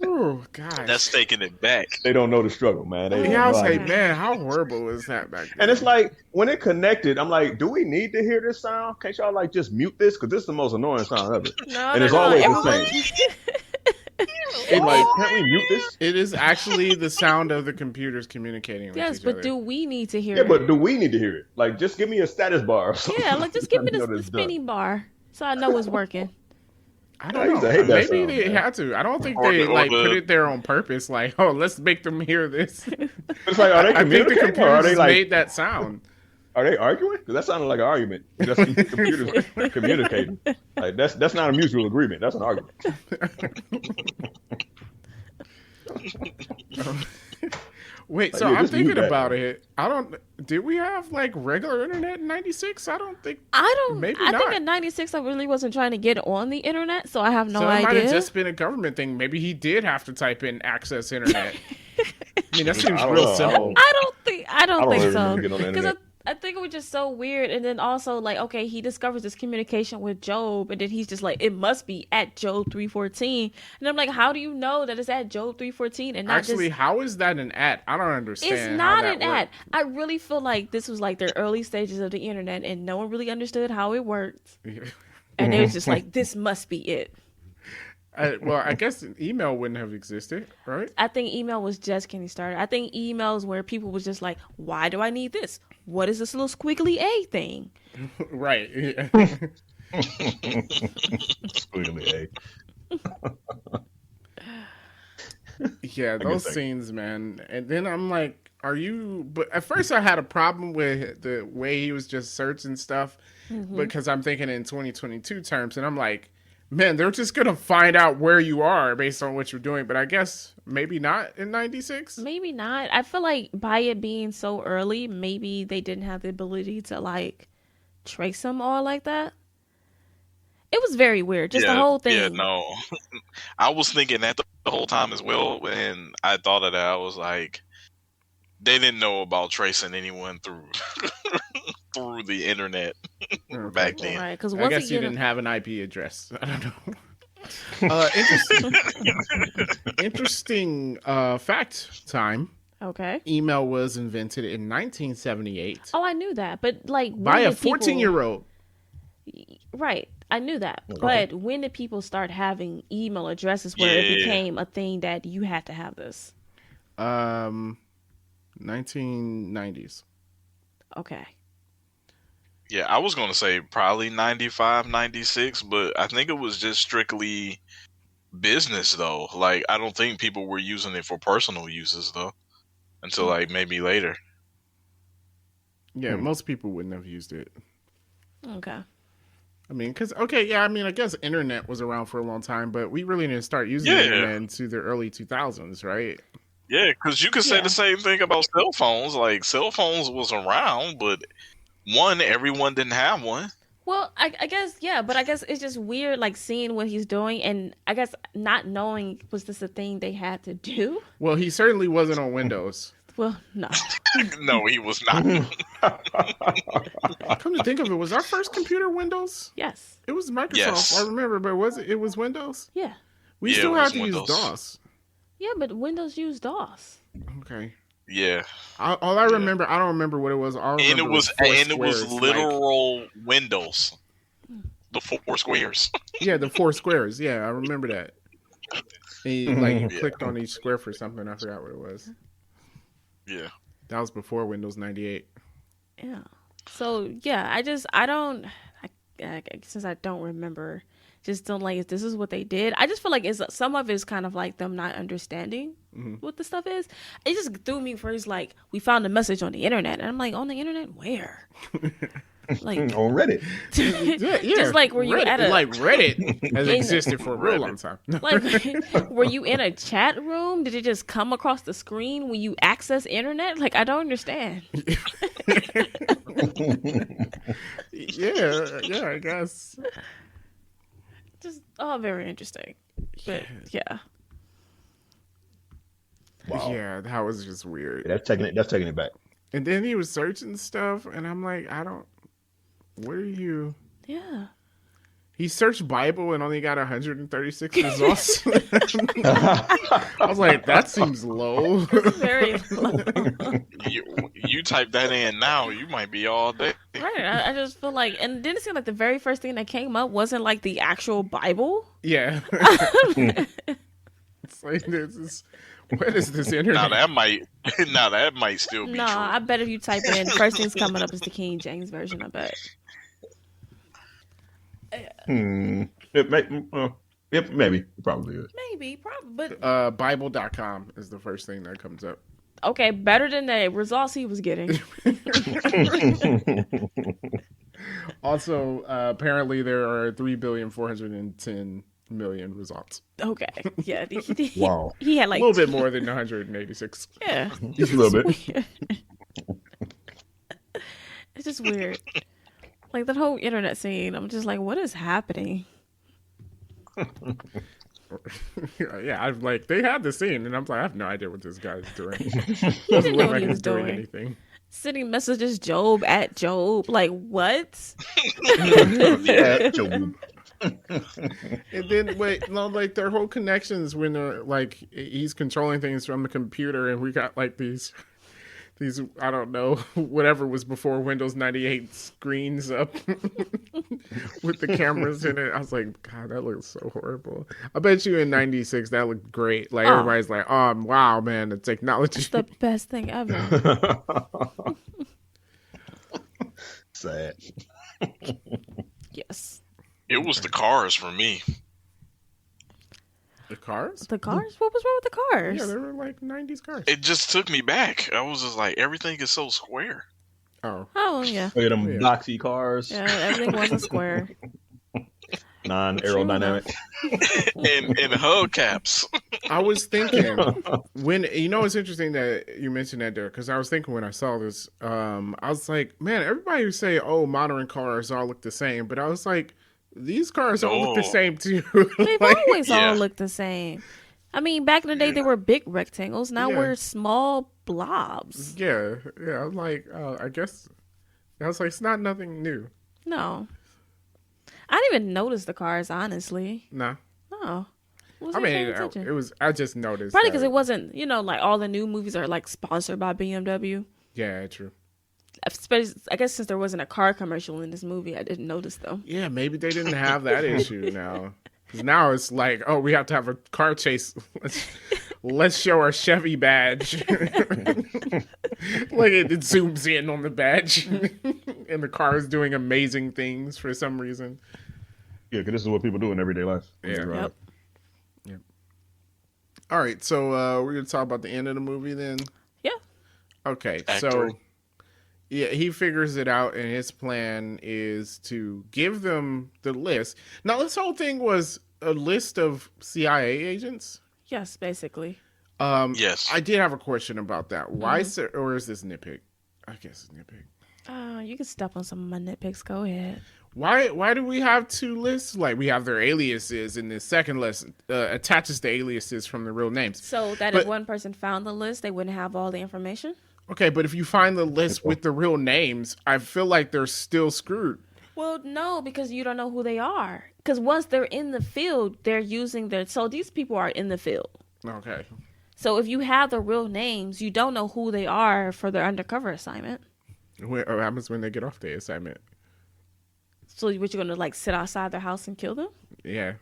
[SPEAKER 1] Oh God!
[SPEAKER 3] That's taking it back.
[SPEAKER 4] they don't know the struggle, man. They
[SPEAKER 1] yeah, I was
[SPEAKER 4] have no
[SPEAKER 1] like,
[SPEAKER 4] idea.
[SPEAKER 1] man, how horrible is that back then?
[SPEAKER 4] And it's like when it connected, I'm like, do we need to hear this sound? Can't y'all like just mute this? Because this is the most annoying sound ever.
[SPEAKER 2] No,
[SPEAKER 4] And
[SPEAKER 2] no,
[SPEAKER 4] it's
[SPEAKER 2] no.
[SPEAKER 4] always the
[SPEAKER 2] Everyone...
[SPEAKER 4] I'm like, can't we mute this?
[SPEAKER 1] It is actually the sound of the computers communicating with
[SPEAKER 2] Yes,
[SPEAKER 1] each
[SPEAKER 2] but
[SPEAKER 1] other.
[SPEAKER 2] do we need to hear
[SPEAKER 4] Yeah,
[SPEAKER 2] it?
[SPEAKER 4] but do we need to hear it? Like, just give me a status bar. Or something.
[SPEAKER 2] Yeah, like just give me
[SPEAKER 4] I know
[SPEAKER 2] the
[SPEAKER 4] that's done.
[SPEAKER 2] spinning bar so I know it's working.
[SPEAKER 1] I
[SPEAKER 4] I
[SPEAKER 1] don't
[SPEAKER 4] used
[SPEAKER 1] know.
[SPEAKER 4] to hate that
[SPEAKER 1] Maybe
[SPEAKER 4] sound,
[SPEAKER 1] they
[SPEAKER 4] man.
[SPEAKER 1] had to. I don't think
[SPEAKER 3] Or
[SPEAKER 1] they
[SPEAKER 3] the- or
[SPEAKER 1] like
[SPEAKER 3] the-
[SPEAKER 1] put it there on purpose. Like, oh, let's make them hear this.
[SPEAKER 4] It's like, are they
[SPEAKER 1] I think the
[SPEAKER 4] communicating or are
[SPEAKER 1] computers
[SPEAKER 4] they
[SPEAKER 1] just
[SPEAKER 4] like,
[SPEAKER 1] made that sound.
[SPEAKER 4] are they arguing? Because that sounded like an argument. Just computers communicating. Like that's not a mutual agreement. That's an argument.
[SPEAKER 1] Wait,
[SPEAKER 4] Like,
[SPEAKER 1] so
[SPEAKER 4] yeah,
[SPEAKER 1] I'm
[SPEAKER 4] just mute
[SPEAKER 1] thinking
[SPEAKER 4] that,
[SPEAKER 1] about
[SPEAKER 4] man.
[SPEAKER 1] it. I don't. Did we have like regular internet in '96? I don't think.
[SPEAKER 2] I don't.
[SPEAKER 1] Maybe
[SPEAKER 2] I think
[SPEAKER 1] not.
[SPEAKER 2] in '96 I really wasn't trying to get on the internet, so I have no
[SPEAKER 1] so it might
[SPEAKER 2] idea.
[SPEAKER 1] have just been a government thing. Maybe he did have to type in access internet. I mean, that seems
[SPEAKER 4] I don't
[SPEAKER 1] real
[SPEAKER 4] know.
[SPEAKER 1] simple.
[SPEAKER 2] I don't think
[SPEAKER 4] really
[SPEAKER 2] so.
[SPEAKER 4] remember getting on the
[SPEAKER 2] Because
[SPEAKER 4] internet.
[SPEAKER 2] I think it was just so weird. And then also like, okay, he discovers this communication with Job, and then he's just like, it must be at Job 314. And I'm like, how do you know that it's at Job 314 and not
[SPEAKER 1] Actually,
[SPEAKER 2] just?
[SPEAKER 1] how is that an at? I don't understand.
[SPEAKER 2] It's
[SPEAKER 1] how
[SPEAKER 2] not
[SPEAKER 1] that
[SPEAKER 2] an ad.
[SPEAKER 1] worked.
[SPEAKER 2] I really feel like this was like their early stages of the internet, and no one really understood how it worked. And it was just like, this must be it.
[SPEAKER 1] Well, I guess email wouldn't have existed, right?
[SPEAKER 2] I think email was just getting started. I think emails where people was just like, why do I need this? What is this little squiggly A thing?
[SPEAKER 1] Right. Yeah.
[SPEAKER 4] Squiggly,
[SPEAKER 1] Yeah,
[SPEAKER 4] can
[SPEAKER 1] those
[SPEAKER 4] think.
[SPEAKER 1] scenes, man. And then I'm like, are you? But at first, I had a problem with the way he was just searching stuff because I'm thinking in 2022 terms, and I'm like, man, they're just gonna find out where you are based on what you're doing. But I guess maybe not in '96.
[SPEAKER 2] Maybe not. I feel like by it being so early, maybe they didn't have the ability to like trace them all like that. It was very weird. Just the whole thing.
[SPEAKER 3] Yeah, no. I was thinking that the whole time as well, and I thought of that. I was like, they didn't know about tracing anyone through through the internet back then.
[SPEAKER 2] Right, because
[SPEAKER 1] I
[SPEAKER 2] once
[SPEAKER 1] guess you
[SPEAKER 2] again,
[SPEAKER 1] didn't have an IP address. I don't know. Interesting fact time.
[SPEAKER 2] okay.
[SPEAKER 1] Email was invented in 1978
[SPEAKER 2] Oh, I knew that, but like when
[SPEAKER 1] by a
[SPEAKER 2] did people-
[SPEAKER 1] 14-year-old.
[SPEAKER 2] Right, I knew that. But when did people start having email addresses where it
[SPEAKER 3] Yeah.
[SPEAKER 2] became a thing that you had to have this?
[SPEAKER 1] 1990s.
[SPEAKER 2] Okay.
[SPEAKER 3] Yeah, I was going to say probably 95, 96, but I think it was just strictly business, though. Like, I don't think people were using it for personal uses, though, until, like, maybe later.
[SPEAKER 1] Yeah, most people wouldn't have used it.
[SPEAKER 2] Okay.
[SPEAKER 1] I mean, because, okay, yeah, I mean, I guess internet was around for a long time, but we really didn't start using
[SPEAKER 3] Yeah.
[SPEAKER 1] the internet into the early 2000s, right?
[SPEAKER 3] Yeah, because you could say
[SPEAKER 2] Yeah.
[SPEAKER 3] the same thing about cell phones. Like, cell phones was around, but everyone didn't have one.
[SPEAKER 2] Well, I guess, yeah, but I guess it's just weird, like, seeing what he's doing, and I guess not knowing, was this a thing they had to do?
[SPEAKER 1] Well, he certainly wasn't on Windows.
[SPEAKER 2] Well, no.
[SPEAKER 3] No, he was not.
[SPEAKER 1] Come to think of it, was our first computer Windows?
[SPEAKER 2] Yes.
[SPEAKER 1] It was Microsoft,
[SPEAKER 3] Yes.
[SPEAKER 1] I remember, but was it? It was Windows?
[SPEAKER 2] Yeah.
[SPEAKER 1] We
[SPEAKER 3] Yeah,
[SPEAKER 1] still
[SPEAKER 3] it
[SPEAKER 1] had
[SPEAKER 3] was
[SPEAKER 1] to use
[SPEAKER 3] Windows.
[SPEAKER 1] DOS.
[SPEAKER 2] Yeah, but Windows use DOS.
[SPEAKER 1] Okay.
[SPEAKER 3] Yeah,
[SPEAKER 1] All I remember, I don't remember what it was. All I
[SPEAKER 3] and
[SPEAKER 1] remember
[SPEAKER 3] it was
[SPEAKER 1] four squares,
[SPEAKER 3] literal windows. The 4 squares.
[SPEAKER 1] yeah, the 4 squares. Yeah, I remember that. And you, like you clicked on each square for something. I forgot what it was.
[SPEAKER 3] Yeah.
[SPEAKER 1] That was before Windows 98.
[SPEAKER 2] Yeah. So yeah, since I don't remember, just don't like if this is what they did. I just feel like some of it's kind of like them not understanding what the stuff is. It just threw me first. Like we found a message on the internet, and I'm like, on the internet, where? Like
[SPEAKER 4] On Reddit.
[SPEAKER 1] Yeah,
[SPEAKER 2] just like were you
[SPEAKER 1] Reddit,
[SPEAKER 2] at a
[SPEAKER 1] like Reddit has existed for a real long time.
[SPEAKER 2] like were you in a chat room? Did it just come across the screen when you access internet? Like I don't understand.
[SPEAKER 1] yeah, I guess.
[SPEAKER 2] Just all very interesting. But yeah.
[SPEAKER 4] Wow.
[SPEAKER 1] Yeah, that was just weird.
[SPEAKER 4] That's taking it back.
[SPEAKER 1] And then he was searching stuff, and I'm like, what are you?
[SPEAKER 2] Yeah.
[SPEAKER 1] He searched Bible and only got 136 results. I was like, that seems low.
[SPEAKER 2] Very low.
[SPEAKER 3] You type that in now, you might be all day.
[SPEAKER 2] Right. I just feel like, and didn't it seem like the very first thing that came up wasn't like the actual Bible?
[SPEAKER 1] Yeah. It's like what is this internet?
[SPEAKER 3] Now that might still be
[SPEAKER 2] No,
[SPEAKER 3] true.
[SPEAKER 2] I bet if you type it in, first thing's coming up is the King James version. I bet.
[SPEAKER 4] Maybe. It probably is.
[SPEAKER 2] Maybe, probably, but
[SPEAKER 1] Bible.com is the first thing that comes up.
[SPEAKER 2] okay, better than the results he was getting.
[SPEAKER 1] Also, apparently there are 3,410,000,000 results.
[SPEAKER 2] Okay, yeah,
[SPEAKER 4] Wow.
[SPEAKER 2] he had
[SPEAKER 1] A
[SPEAKER 2] like
[SPEAKER 1] little bit more than 186.
[SPEAKER 2] Yeah,
[SPEAKER 4] Just a little bit.
[SPEAKER 2] it's just weird. Like that whole internet scene, I'm just like, what is happening?
[SPEAKER 1] Yeah, I'm like, they had the scene, and I'm like, I have no idea what this guy's doing.
[SPEAKER 2] He didn't know what he
[SPEAKER 1] he's
[SPEAKER 2] was doing.
[SPEAKER 1] anything.
[SPEAKER 2] Sending messages Job at Job, like what?
[SPEAKER 4] Yeah, Job.
[SPEAKER 1] And then like their whole connections when they're like he's controlling things from the computer, and we got like these I don't know, whatever was before Windows 98 screens up with the cameras in it. I was like, God, that looks so horrible. I bet you in 96 that looked great. Like everybody's like, oh wow, man, the technology.
[SPEAKER 2] It's the best thing ever.
[SPEAKER 4] Sad.
[SPEAKER 2] Yes.
[SPEAKER 3] It was the cars for me.
[SPEAKER 1] The cars?
[SPEAKER 2] The cars? What was wrong with the cars?
[SPEAKER 1] Yeah, they were like 90s cars.
[SPEAKER 3] It just took me back. I was just like, everything is so square.
[SPEAKER 1] Oh.
[SPEAKER 2] Oh yeah.
[SPEAKER 4] Look at them
[SPEAKER 1] Yeah.
[SPEAKER 4] boxy cars.
[SPEAKER 2] Yeah, everything wasn't square.
[SPEAKER 4] Non-aerodynamic.
[SPEAKER 3] and hubcaps.
[SPEAKER 1] I was thinking when it's interesting that you mentioned that there because I was thinking when I saw this, I was like, man, everybody would say, oh, modern cars all look the same, but I was like, these cars all look the same too.
[SPEAKER 2] They've
[SPEAKER 1] Like,
[SPEAKER 2] always
[SPEAKER 3] Yeah.
[SPEAKER 2] all looked the same. I mean, back in the day, they were big rectangles. Now
[SPEAKER 1] Yeah.
[SPEAKER 2] we're small blobs.
[SPEAKER 1] yeah. I'm like, I guess I was like, it's not nothing new.
[SPEAKER 2] No. I didn't even notice the cars, honestly.
[SPEAKER 1] Nah.
[SPEAKER 2] No.
[SPEAKER 1] I
[SPEAKER 2] Wasn't
[SPEAKER 1] mean,
[SPEAKER 2] paying attention.
[SPEAKER 1] I just noticed.
[SPEAKER 2] Probably because
[SPEAKER 1] that-
[SPEAKER 2] it wasn't, like all the new movies are like sponsored by BMW.
[SPEAKER 1] Yeah, true.
[SPEAKER 2] I guess since there wasn't a car commercial in this movie, I didn't notice them.
[SPEAKER 1] Yeah, maybe they didn't have that issue now. 'Cause now it's like, oh, we have to have a car chase. Let's show our Chevy badge. Like it zooms in on the badge, and the car is doing amazing things for some reason.
[SPEAKER 4] Yeah, because this is what people do in everyday life.
[SPEAKER 1] Yeah.
[SPEAKER 2] Yep.
[SPEAKER 1] All right, so we're gonna talk about the end of the movie then.
[SPEAKER 2] Yeah.
[SPEAKER 1] Okay,
[SPEAKER 3] Act
[SPEAKER 1] so
[SPEAKER 3] three.
[SPEAKER 1] yeah, he figures it out, and his plan is to give them the list. Now, this whole thing was a list of CIA agents.
[SPEAKER 2] Yes, basically.
[SPEAKER 3] Yes.
[SPEAKER 1] I did have a question about that. Why, or is this nitpick? I guess it's nitpick.
[SPEAKER 2] You can step on some of my nitpicks. Go ahead.
[SPEAKER 1] Why do we have 2 lists? Like we have their aliases, and the second list attaches the aliases from the real names.
[SPEAKER 2] So that
[SPEAKER 1] But-
[SPEAKER 2] if one person found the list, they wouldn't have all the information?
[SPEAKER 1] Okay, but if you find the list with the real names, I feel like they're still screwed.
[SPEAKER 2] Well, no, because you don't know who they are. Because once they're in the field, they're using their... So these people are in the field.
[SPEAKER 1] Okay.
[SPEAKER 2] So if you have the real names, you don't know who they are for their undercover assignment.
[SPEAKER 1] What happens when they get off the assignment?
[SPEAKER 2] So what, you're gonna like sit outside their house and kill them?
[SPEAKER 1] Yeah,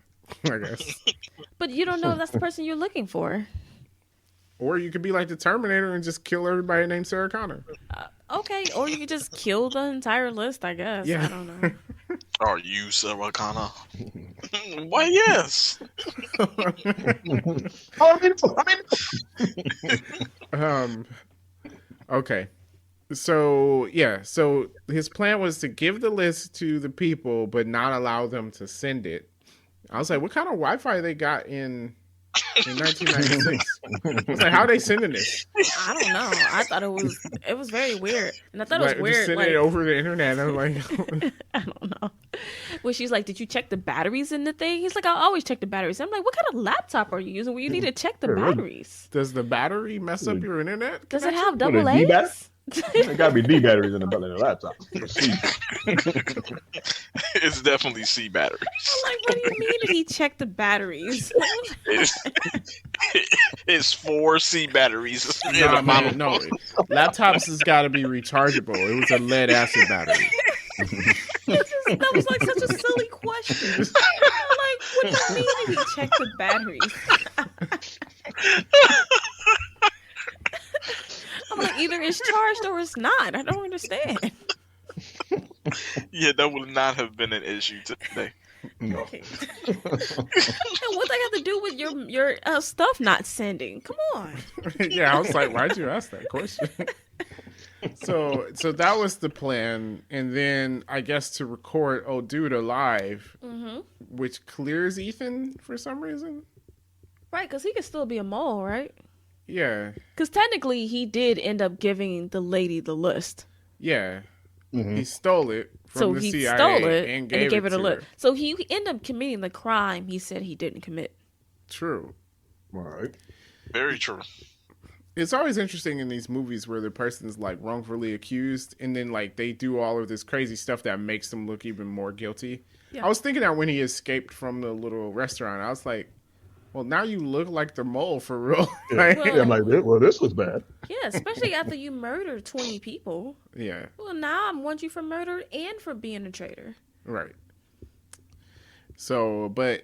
[SPEAKER 1] I guess.
[SPEAKER 2] But you don't know if that's the person you're looking for.
[SPEAKER 1] Or you could be like the Terminator and just kill everybody named Sarah Connor.
[SPEAKER 2] Okay, or you could just kill the entire list, I guess.
[SPEAKER 1] Yeah.
[SPEAKER 2] I don't know.
[SPEAKER 3] Are you Sarah Connor? Why, yes.
[SPEAKER 1] Okay. So his plan was to give the list to the people, but not allow them to send it. I was like, what kind of Wi-Fi they got in 1996? I was like, how are they sending this?
[SPEAKER 2] I don't know. I thought it was very weird, and I thought it was
[SPEAKER 1] Like,
[SPEAKER 2] weird.
[SPEAKER 1] just sending it over the internet. I'm like,
[SPEAKER 2] I don't know. Well, she's like, did you check the batteries in the thing? He's like, I always check the batteries. I'm like, what kind of laptop are you using where you need to check the batteries?
[SPEAKER 1] does the battery mess up your internet?
[SPEAKER 2] Does it have
[SPEAKER 4] What,
[SPEAKER 2] double
[SPEAKER 4] a D-bat?
[SPEAKER 2] A's?
[SPEAKER 4] There gotta be D batteries in the belly of the laptop.
[SPEAKER 3] It's definitely C batteries.
[SPEAKER 2] I'm like, what do you mean did he check the batteries?
[SPEAKER 3] It's 4 C batteries. in
[SPEAKER 1] Nah,
[SPEAKER 3] a model.
[SPEAKER 1] man, no. Laptops has got to be rechargeable. It was a lead acid battery.
[SPEAKER 2] That was like such a silly question. I'm like, what do you mean did he check the batteries? I'm like, either it's charged or it's not. I don't understand.
[SPEAKER 3] Yeah, that would not have been an issue today.
[SPEAKER 2] Okay. And what that have to do with your stuff not sending? Come on.
[SPEAKER 1] Yeah, I was like, why'd you ask that question? So that was the plan, and then I guess to record "Oh Dude" alive, which clears Ethan for some reason.
[SPEAKER 2] Right, because he could still be a mole, right?
[SPEAKER 1] Yeah,
[SPEAKER 2] Because technically, he did end up giving the lady the list.
[SPEAKER 1] yeah. He stole it from
[SPEAKER 2] So
[SPEAKER 1] the
[SPEAKER 2] he
[SPEAKER 1] CIA
[SPEAKER 2] stole it
[SPEAKER 1] and
[SPEAKER 2] he gave it a
[SPEAKER 1] to
[SPEAKER 2] look.
[SPEAKER 1] her.
[SPEAKER 2] So he ended up committing the crime he said he didn't commit.
[SPEAKER 1] True.
[SPEAKER 4] All right.
[SPEAKER 3] Very true.
[SPEAKER 1] It's always interesting in these movies where the person's like wrongfully accused, and then like they do all of this crazy stuff that makes them look even more guilty.
[SPEAKER 2] Yeah.
[SPEAKER 1] I was thinking that when he escaped from the little restaurant, I was like, well, now you look like the mole for real. Like,
[SPEAKER 4] Yeah, I'm like, well, this was bad.
[SPEAKER 2] Yeah, especially after you murdered 20 people.
[SPEAKER 1] yeah,
[SPEAKER 2] Well, now I want you for murder and for being a traitor.
[SPEAKER 1] right. So, but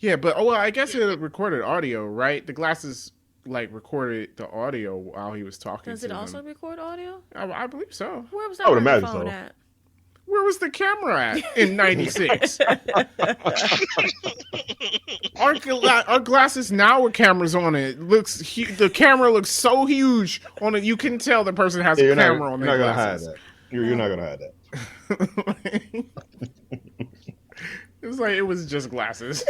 [SPEAKER 1] oh, well, I guess it recorded audio, right? The glasses like recorded the audio while he was talking.
[SPEAKER 2] Does
[SPEAKER 1] to
[SPEAKER 2] it also
[SPEAKER 1] them.
[SPEAKER 2] record audio?
[SPEAKER 1] I believe so.
[SPEAKER 2] Where was
[SPEAKER 4] I would
[SPEAKER 2] that
[SPEAKER 4] imagine
[SPEAKER 2] microphone
[SPEAKER 4] so.
[SPEAKER 2] at?
[SPEAKER 1] Where was the camera at in '96? Our glasses now with cameras on it looks the camera looks so huge on it. You can tell the person has
[SPEAKER 4] Yeah,
[SPEAKER 1] a camera on
[SPEAKER 4] you're
[SPEAKER 1] their
[SPEAKER 4] not gonna hide
[SPEAKER 1] glasses.
[SPEAKER 4] that. You're not gonna hide that.
[SPEAKER 1] It was like it was just glasses.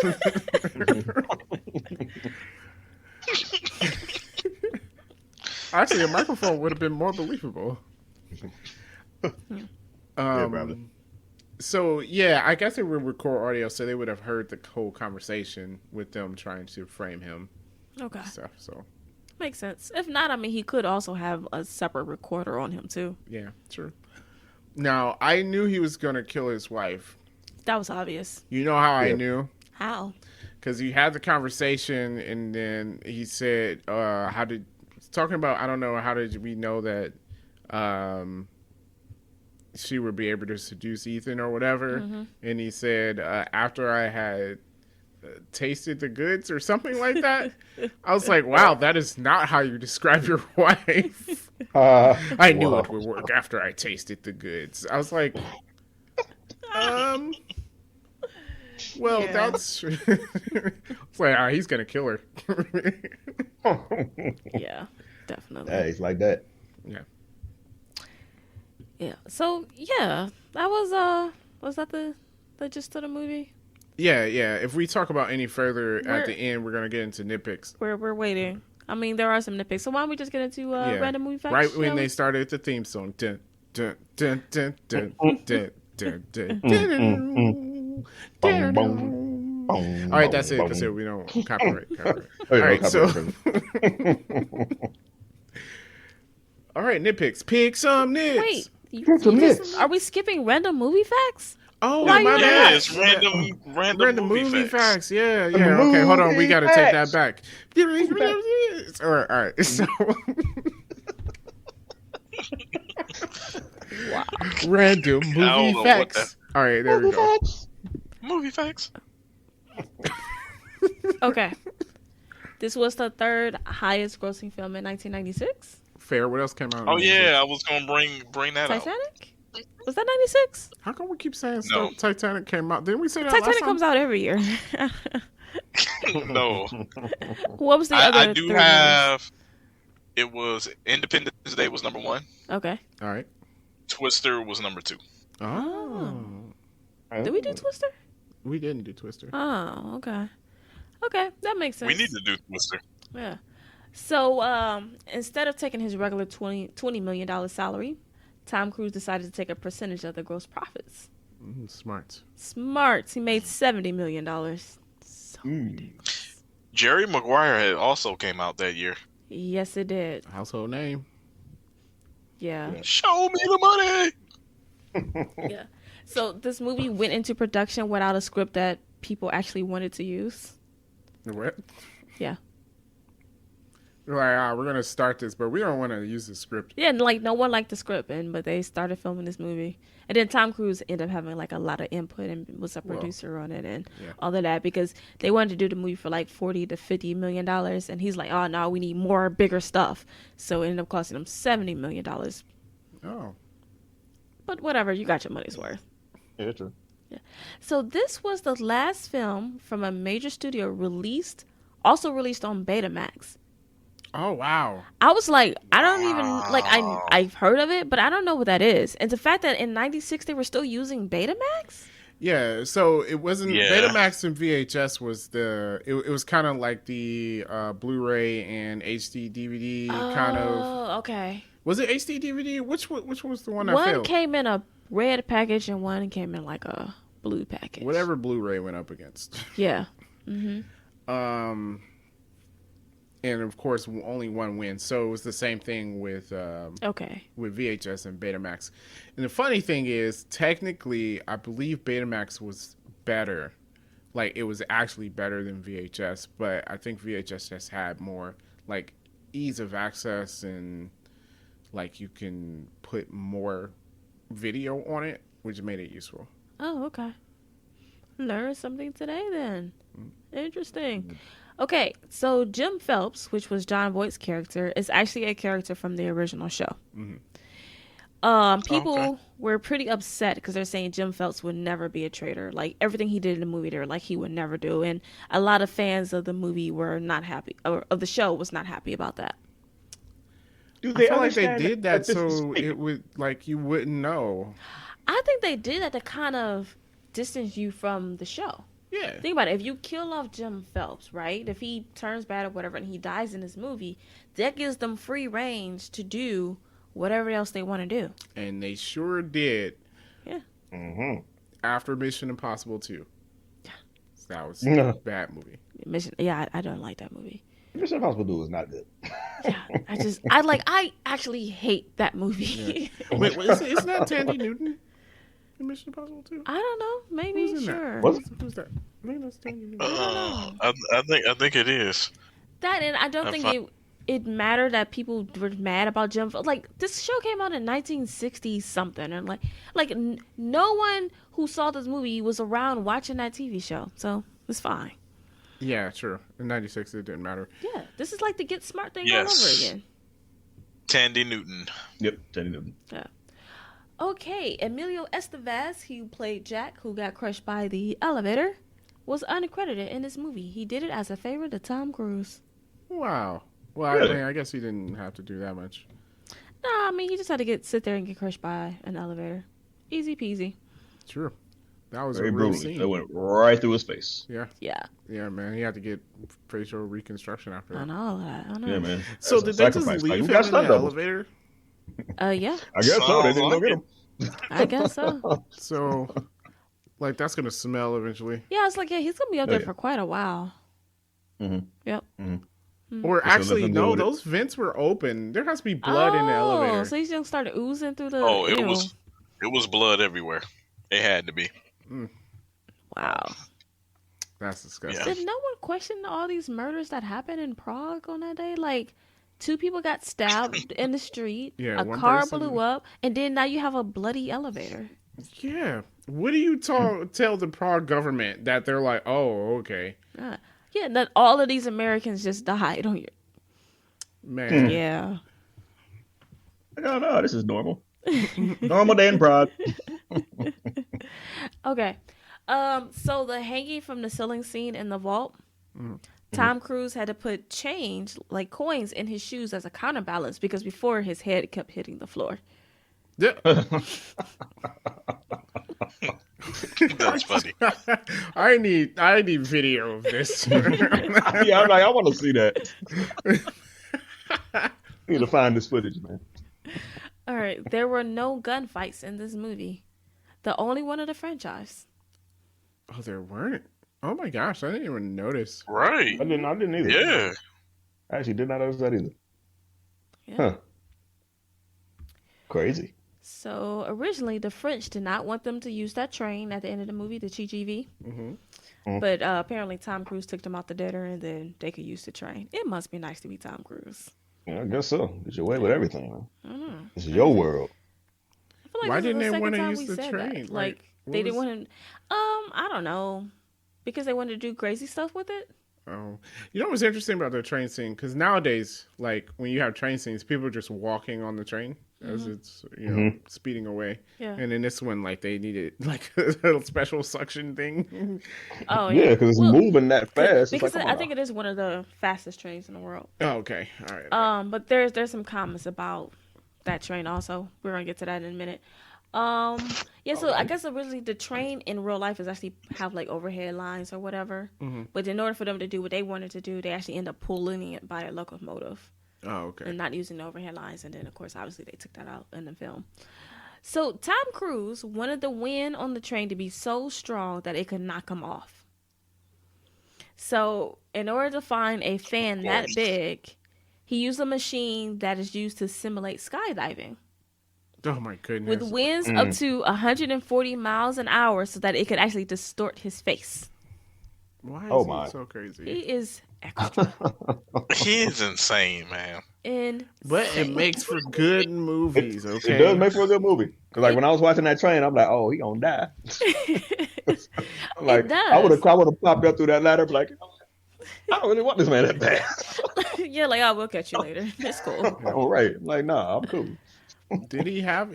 [SPEAKER 1] Actually, a microphone would have been more believable.
[SPEAKER 4] Probably.
[SPEAKER 1] So yeah, I guess it would record audio, so they would have heard the whole conversation with them trying to frame him
[SPEAKER 2] Okay.
[SPEAKER 1] and stuff. So
[SPEAKER 2] Makes sense. If not, I mean, he could also have a separate recorder on him, too.
[SPEAKER 1] yeah, true. Now I knew he was gonna kill his wife.
[SPEAKER 2] That was obvious.
[SPEAKER 1] You know how I
[SPEAKER 4] Yeah.
[SPEAKER 1] knew?
[SPEAKER 2] How?
[SPEAKER 1] Because he had the conversation, and then he said, "How did?" Talking about, I don't know. How did we know that she would be able to seduce Ethan or whatever? And he said, "After I had tasted the goods" or something like that. I was like, "Wow, that is not how you describe your wife." I knew
[SPEAKER 4] Wow.
[SPEAKER 1] it would work after I tasted the goods. I was like, well,
[SPEAKER 2] Yeah.
[SPEAKER 1] that's it's like, he's gonna kill her.
[SPEAKER 2] Yeah, definitely.
[SPEAKER 4] Hey, it's like that.
[SPEAKER 1] Yeah.
[SPEAKER 2] Yeah. So, yeah, that was that the gist of the movie?
[SPEAKER 1] Yeah. If we talk about any further at
[SPEAKER 2] We're-
[SPEAKER 1] the end, we're gonna get into nitpicks.
[SPEAKER 2] We're waiting. I mean, there are some nitpicks. So why don't we just get into random movie facts?
[SPEAKER 1] Right
[SPEAKER 2] shall
[SPEAKER 1] when
[SPEAKER 2] we?
[SPEAKER 1] they started the theme song. Dun, dun, dun, dun, dun, dun, dun, dun, dun, dun, dun. All right, that's it. That's it. We don't copyright.
[SPEAKER 4] Oh,
[SPEAKER 1] All
[SPEAKER 4] yeah,
[SPEAKER 1] right,
[SPEAKER 4] no
[SPEAKER 1] so
[SPEAKER 4] copyright.
[SPEAKER 1] all right, nitpicks. Pick some nits.
[SPEAKER 2] Wait,
[SPEAKER 4] Some
[SPEAKER 2] just-
[SPEAKER 4] nits.
[SPEAKER 2] are we skipping random movie facts?
[SPEAKER 1] Oh,
[SPEAKER 2] Why
[SPEAKER 1] my
[SPEAKER 2] you
[SPEAKER 1] bad.
[SPEAKER 3] Yeah, it's random movie facts.
[SPEAKER 1] Yeah, yeah. Okay, hold on. We got to take that back. All right. So,
[SPEAKER 2] Wow.
[SPEAKER 1] random
[SPEAKER 3] don't
[SPEAKER 1] movie
[SPEAKER 3] know what
[SPEAKER 1] facts. All right, there we go.
[SPEAKER 3] Movie facts.
[SPEAKER 2] Okay. This was the third highest grossing film in 1996.
[SPEAKER 1] Fair. What else came out? in
[SPEAKER 3] Oh
[SPEAKER 1] 96?
[SPEAKER 3] yeah, I was gonna bring that out.
[SPEAKER 2] Titanic? Was that 96?
[SPEAKER 1] How come we keep saying
[SPEAKER 3] No.
[SPEAKER 1] stuff? Titanic came out? Didn't we say that last
[SPEAKER 2] Titanic
[SPEAKER 1] time?
[SPEAKER 2] comes out every year.
[SPEAKER 3] No,
[SPEAKER 2] What was the other?
[SPEAKER 3] I do
[SPEAKER 2] three
[SPEAKER 3] have. It was Independence Day was number 1.
[SPEAKER 2] movies? Okay.
[SPEAKER 1] All right.
[SPEAKER 3] Twister was number 2.
[SPEAKER 1] Oh.
[SPEAKER 2] Did we do Twister?
[SPEAKER 1] We didn't do Twister.
[SPEAKER 2] Oh, okay. Okay, that makes sense.
[SPEAKER 3] We need to do Twister.
[SPEAKER 2] Yeah. So instead of taking his regular $20 million salary, Tom Cruise decided to take a percentage of the gross profits.
[SPEAKER 1] Smart.
[SPEAKER 2] Smart. He made $70 million. So
[SPEAKER 3] Jerry Maguire had also came out that year.
[SPEAKER 2] yes, it did.
[SPEAKER 1] Household name.
[SPEAKER 2] Yeah.
[SPEAKER 3] Show me the money.
[SPEAKER 2] Yeah. So this movie went into production without a script that people actually wanted to use.
[SPEAKER 1] What?
[SPEAKER 2] Yeah.
[SPEAKER 1] We're like, we're gonna start this, but we don't want to use the script.
[SPEAKER 2] Yeah, and like no one liked the script, but they started filming this movie, and then Tom Cruise ended up having like a lot of input and was a producer on it and all of that because they wanted to do the movie for like $40 to $50 million, and he's like, oh no, we need more bigger stuff, so it ended up costing him $70 million.
[SPEAKER 1] Oh.
[SPEAKER 2] But whatever, you got your money's worth.
[SPEAKER 4] Yeah, true.
[SPEAKER 2] So this was the last film from a major studio also released on Betamax.
[SPEAKER 1] Oh wow.
[SPEAKER 2] I was like, I don't even like I've heard of it, but I don't know what that is. And the fact that in '96 they were still using Betamax.
[SPEAKER 1] Yeah. So it wasn't
[SPEAKER 3] Yeah.
[SPEAKER 1] Betamax and VHS was it was kind of like the Blu-ray and HD DVD kind of.
[SPEAKER 2] Oh, okay.
[SPEAKER 1] Was it HD DVD? Which one was the one that
[SPEAKER 2] One
[SPEAKER 1] failed?
[SPEAKER 2] came in a red package and one came in like a blue package.
[SPEAKER 1] Whatever Blu-ray went up against.
[SPEAKER 2] Yeah.
[SPEAKER 1] And of course, only one wins. So it was the same thing with
[SPEAKER 2] Okay.
[SPEAKER 1] with VHS and Betamax. And the funny thing is, technically, I believe Betamax was better. Like it was actually better than VHS, but I think VHS just had more like ease of access and like you can put more video on it, which made it useful.
[SPEAKER 2] Oh, okay. Learn something today then. Interesting. Okay, so Jim Phelps, which was John Voight's character, is actually a character from the original show. People were pretty upset because they're saying Jim Phelps would never be a traitor. Like everything he did in the movie, they're like he would never do, and a lot of fans of the movie were not happy, or of the show was not happy about that.
[SPEAKER 4] Do
[SPEAKER 1] I
[SPEAKER 4] they
[SPEAKER 1] feel like they
[SPEAKER 4] understand
[SPEAKER 1] did that
[SPEAKER 4] this is
[SPEAKER 1] so
[SPEAKER 4] fake?
[SPEAKER 1] it would like you wouldn't know.
[SPEAKER 2] I think they did that to kind of distance you from the show.
[SPEAKER 1] Yeah.
[SPEAKER 2] Think about it. If you kill off Jim Phelps, right? If he turns bad or whatever and he dies in this movie, that gives them free range to do whatever else they want to do.
[SPEAKER 1] And they sure did.
[SPEAKER 2] Yeah.
[SPEAKER 1] After Mission Impossible 2. That was a bad movie.
[SPEAKER 2] I don't like that movie.
[SPEAKER 4] Mission Impossible 2 is not good.
[SPEAKER 2] Yeah, I actually hate that movie.
[SPEAKER 1] Wait, isn't that Tandy Newton in Mission Impossible 2?
[SPEAKER 2] I don't know. Maybe,
[SPEAKER 1] Who's in that?
[SPEAKER 2] sure.
[SPEAKER 4] What?
[SPEAKER 1] Who's that? I think that's Tandy Newton.
[SPEAKER 3] I think it is.
[SPEAKER 2] That, and I don't think it mattered that people were mad about Jim. Like this show came out in 1960 something, and like no one who saw this movie was around watching that TV show, so it's fine.
[SPEAKER 1] Yeah, true. In 96, it didn't matter.
[SPEAKER 2] Yeah, this is like the Get Smart thing
[SPEAKER 3] Yes.
[SPEAKER 2] all over again.
[SPEAKER 3] Tandy Newton.
[SPEAKER 4] Yep, Tandy Newton.
[SPEAKER 2] Yeah. Okay, Emilio Estevez, who played Jack, who got crushed by the elevator, was uncredited in this movie. He did it as a favor to Tom Cruise.
[SPEAKER 1] Wow. Well,
[SPEAKER 4] Really?
[SPEAKER 1] I mean, I guess he didn't have to do that much.
[SPEAKER 2] Nah, I mean, he just had to sit there and get crushed by an elevator. Easy peasy.
[SPEAKER 1] True. That was
[SPEAKER 4] Very
[SPEAKER 1] a real
[SPEAKER 4] brutally.
[SPEAKER 1] scene.
[SPEAKER 4] That went right through his face.
[SPEAKER 1] Yeah.
[SPEAKER 2] Yeah,
[SPEAKER 1] Yeah, man. He had to get facial reconstruction after
[SPEAKER 2] I
[SPEAKER 1] that.
[SPEAKER 2] know that. I know.
[SPEAKER 4] Yeah, man.
[SPEAKER 1] So
[SPEAKER 4] That's
[SPEAKER 1] did
[SPEAKER 4] a
[SPEAKER 1] they just
[SPEAKER 4] sacrifice.
[SPEAKER 1] leave
[SPEAKER 4] Like,
[SPEAKER 1] him
[SPEAKER 4] who got
[SPEAKER 1] in
[SPEAKER 4] stunt
[SPEAKER 1] the
[SPEAKER 4] doubles?
[SPEAKER 1] elevator?
[SPEAKER 2] Yeah,
[SPEAKER 4] I guess so. They didn't go
[SPEAKER 3] Sounds
[SPEAKER 4] get
[SPEAKER 3] like
[SPEAKER 4] him.
[SPEAKER 2] I guess so.
[SPEAKER 1] So, like, that's going to smell eventually.
[SPEAKER 2] Yeah, it's like, yeah, he's going to be up there
[SPEAKER 4] Yeah.
[SPEAKER 2] for quite a while.
[SPEAKER 4] Mhm.
[SPEAKER 2] Yep.
[SPEAKER 1] Or
[SPEAKER 4] Just
[SPEAKER 1] actually,
[SPEAKER 4] let them deal
[SPEAKER 1] no,
[SPEAKER 4] with it.
[SPEAKER 1] those vents were open. There has to be blood in the elevator.
[SPEAKER 2] So he's going to start oozing through the...
[SPEAKER 3] Oh, it
[SPEAKER 2] ew.
[SPEAKER 3] was blood everywhere. It had to be.
[SPEAKER 2] Wow.
[SPEAKER 1] That's disgusting.
[SPEAKER 3] Yeah.
[SPEAKER 2] Did no one question all these murders that happened in Prague on that day? Like, 2 people got stabbed in the street.
[SPEAKER 1] Yeah,
[SPEAKER 2] a
[SPEAKER 1] one
[SPEAKER 2] car
[SPEAKER 1] person-
[SPEAKER 2] blew up, and then now you have a bloody elevator.
[SPEAKER 1] Yeah. What do you tell the Prague government that they're like, oh, okay,
[SPEAKER 2] Yeah, that all of these Americans just died on your.
[SPEAKER 1] man?
[SPEAKER 2] Yeah.
[SPEAKER 4] No, this is normal. Normal day in Prague.
[SPEAKER 2] Okay. So the hanging from the ceiling scene in the vault, Tom Cruise had to put change, like coins, in his shoes as a counterbalance because before his head kept hitting the floor.
[SPEAKER 1] Yeah.
[SPEAKER 3] That's funny.
[SPEAKER 1] I need video of this.
[SPEAKER 4] Yeah, I'm like, I want to see that. Need to find this footage, man.
[SPEAKER 2] All right. There were no gunfights in this movie. The only one of the franchise.
[SPEAKER 1] Oh, there weren't. Oh my gosh, I didn't even notice.
[SPEAKER 3] Right.
[SPEAKER 4] I didn't either.
[SPEAKER 3] Yeah.
[SPEAKER 4] I actually did not notice that either.
[SPEAKER 2] Yeah.
[SPEAKER 4] Huh. Crazy.
[SPEAKER 2] So originally, the French did not want them to use that train at the end of the movie, the TGV. But apparently, Tom Cruise took them out the dinner, and then they could use the train. It must be nice to be Tom Cruise.
[SPEAKER 4] Yeah, I guess so. Get your way with everything, man.
[SPEAKER 2] I don't know.
[SPEAKER 4] This is your world.
[SPEAKER 2] I feel like
[SPEAKER 1] Why
[SPEAKER 2] this is
[SPEAKER 1] didn't
[SPEAKER 2] the
[SPEAKER 1] they
[SPEAKER 2] second
[SPEAKER 1] wanna
[SPEAKER 2] time
[SPEAKER 1] use
[SPEAKER 2] we
[SPEAKER 1] the
[SPEAKER 2] said
[SPEAKER 1] train?
[SPEAKER 2] that.
[SPEAKER 1] Like,
[SPEAKER 2] Like
[SPEAKER 1] what
[SPEAKER 2] they didn't
[SPEAKER 1] was-
[SPEAKER 2] want to. I don't know, because they wanted to do crazy stuff with it.
[SPEAKER 1] Oh, you know what's interesting about the train scene? Because nowadays, like when you have train scenes, people are just walking on the train as it's speeding away.
[SPEAKER 2] Yeah.
[SPEAKER 1] And in this one, like they needed like a little special suction thing.
[SPEAKER 2] Oh
[SPEAKER 4] Yeah, because it's
[SPEAKER 2] Well,
[SPEAKER 4] moving that fast.
[SPEAKER 2] Because
[SPEAKER 4] It's like,
[SPEAKER 2] I
[SPEAKER 4] come
[SPEAKER 2] think
[SPEAKER 4] on.
[SPEAKER 2] it is one of the fastest trains in the world.
[SPEAKER 1] Oh, okay, all right.
[SPEAKER 2] But there's some comments about that train also. We're gonna get to that in a minute. Yeah, so I guess originally the train in real life is actually have like overhead lines or whatever. But in order for them to do what they wanted to do, they actually end up pulling it by a locomotive
[SPEAKER 1] Oh, okay.
[SPEAKER 2] and not using the overhead lines. And then of course, obviously, they took that out in the film. So Tom Cruise wanted the wind on the train to be so strong that it could knock him off. So in order to find a fan that big, he used a machine that is used to simulate skydiving.
[SPEAKER 1] Oh my goodness.
[SPEAKER 2] With winds up to 140 miles an hour so that it could actually distort his face.
[SPEAKER 1] Why is
[SPEAKER 4] Oh,
[SPEAKER 1] he
[SPEAKER 4] my.
[SPEAKER 1] so crazy?
[SPEAKER 2] He is extra.
[SPEAKER 3] He is insane, man.
[SPEAKER 1] But it makes for good movies. Okay.
[SPEAKER 4] It does make for a good movie. Cause like when I was watching that train, I'm like, oh, he gonna die. Like
[SPEAKER 2] does.
[SPEAKER 4] I would have popped up through that ladder, be like, I don't really want this man that bad.
[SPEAKER 2] Yeah, like, oh, we'll catch you later. It's cool.
[SPEAKER 4] All right, like, nah, I'm cool.
[SPEAKER 1] Did he have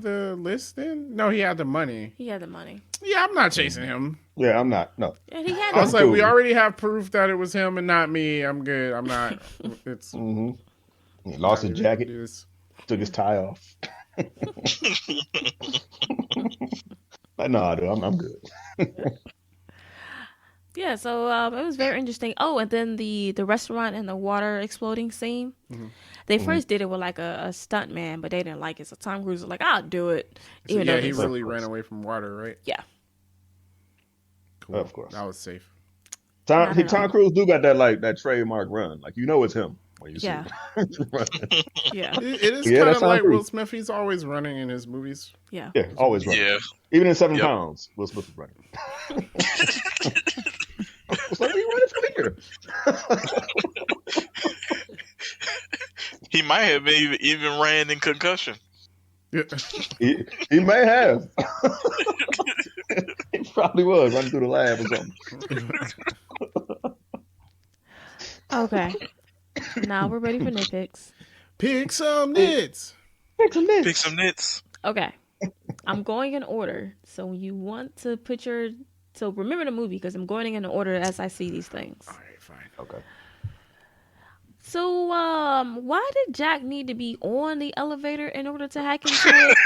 [SPEAKER 1] the list then? No, he had the money.
[SPEAKER 2] He had the money.
[SPEAKER 1] Yeah, I'm not chasing him.
[SPEAKER 4] Yeah, I'm not. No.
[SPEAKER 2] And he had
[SPEAKER 1] I was
[SPEAKER 2] the
[SPEAKER 1] like,
[SPEAKER 4] cool.
[SPEAKER 1] we already have proof that it was him and not me. I'm good. I'm not. It's
[SPEAKER 4] Mm-hmm. He lost his jacket,
[SPEAKER 1] This.
[SPEAKER 4] took his tie off. Like, nah, dude, I'm good.
[SPEAKER 2] Yeah, so it was very interesting. Oh, and then the restaurant and the water exploding scene. They first did it with like a stunt man, but they didn't like it. So Tom Cruise was like, "I'll do it."
[SPEAKER 1] So,
[SPEAKER 2] Even though
[SPEAKER 1] yeah, he
[SPEAKER 2] they-
[SPEAKER 1] really ran away from water, right?
[SPEAKER 2] Yeah.
[SPEAKER 1] Cool.
[SPEAKER 4] Of course.
[SPEAKER 1] That was safe.
[SPEAKER 2] Not at all.
[SPEAKER 4] Tom Cruise do got that like that trademark run. Like you know it's him when you
[SPEAKER 2] Yeah.
[SPEAKER 4] see him. running.
[SPEAKER 2] Yeah,
[SPEAKER 1] It is
[SPEAKER 4] Yeah,
[SPEAKER 1] kind
[SPEAKER 4] that's
[SPEAKER 1] of
[SPEAKER 4] Tom
[SPEAKER 1] like
[SPEAKER 4] Cruise.
[SPEAKER 1] Will Smith. He's always running in his movies.
[SPEAKER 2] yeah.
[SPEAKER 4] Yeah, always running.
[SPEAKER 3] Yeah.
[SPEAKER 4] Even in 7
[SPEAKER 3] Yep.
[SPEAKER 4] pounds, Will Smith is running. It's like, you running from here?
[SPEAKER 3] He might have even ran in concussion.
[SPEAKER 1] Yeah.
[SPEAKER 4] He may have. He probably was running through the lab or something.
[SPEAKER 2] Okay. Now we're ready for nitpicks.
[SPEAKER 1] Pick some nits.
[SPEAKER 4] Pick some
[SPEAKER 3] Pick
[SPEAKER 4] nits.
[SPEAKER 3] some nits.
[SPEAKER 2] Okay. I'm going in order. So you want to put your... So remember the movie because I'm going in order as I see these things.
[SPEAKER 1] All right, fine.
[SPEAKER 4] Okay.
[SPEAKER 2] So why did Jack need to be on the elevator in order to hack into it?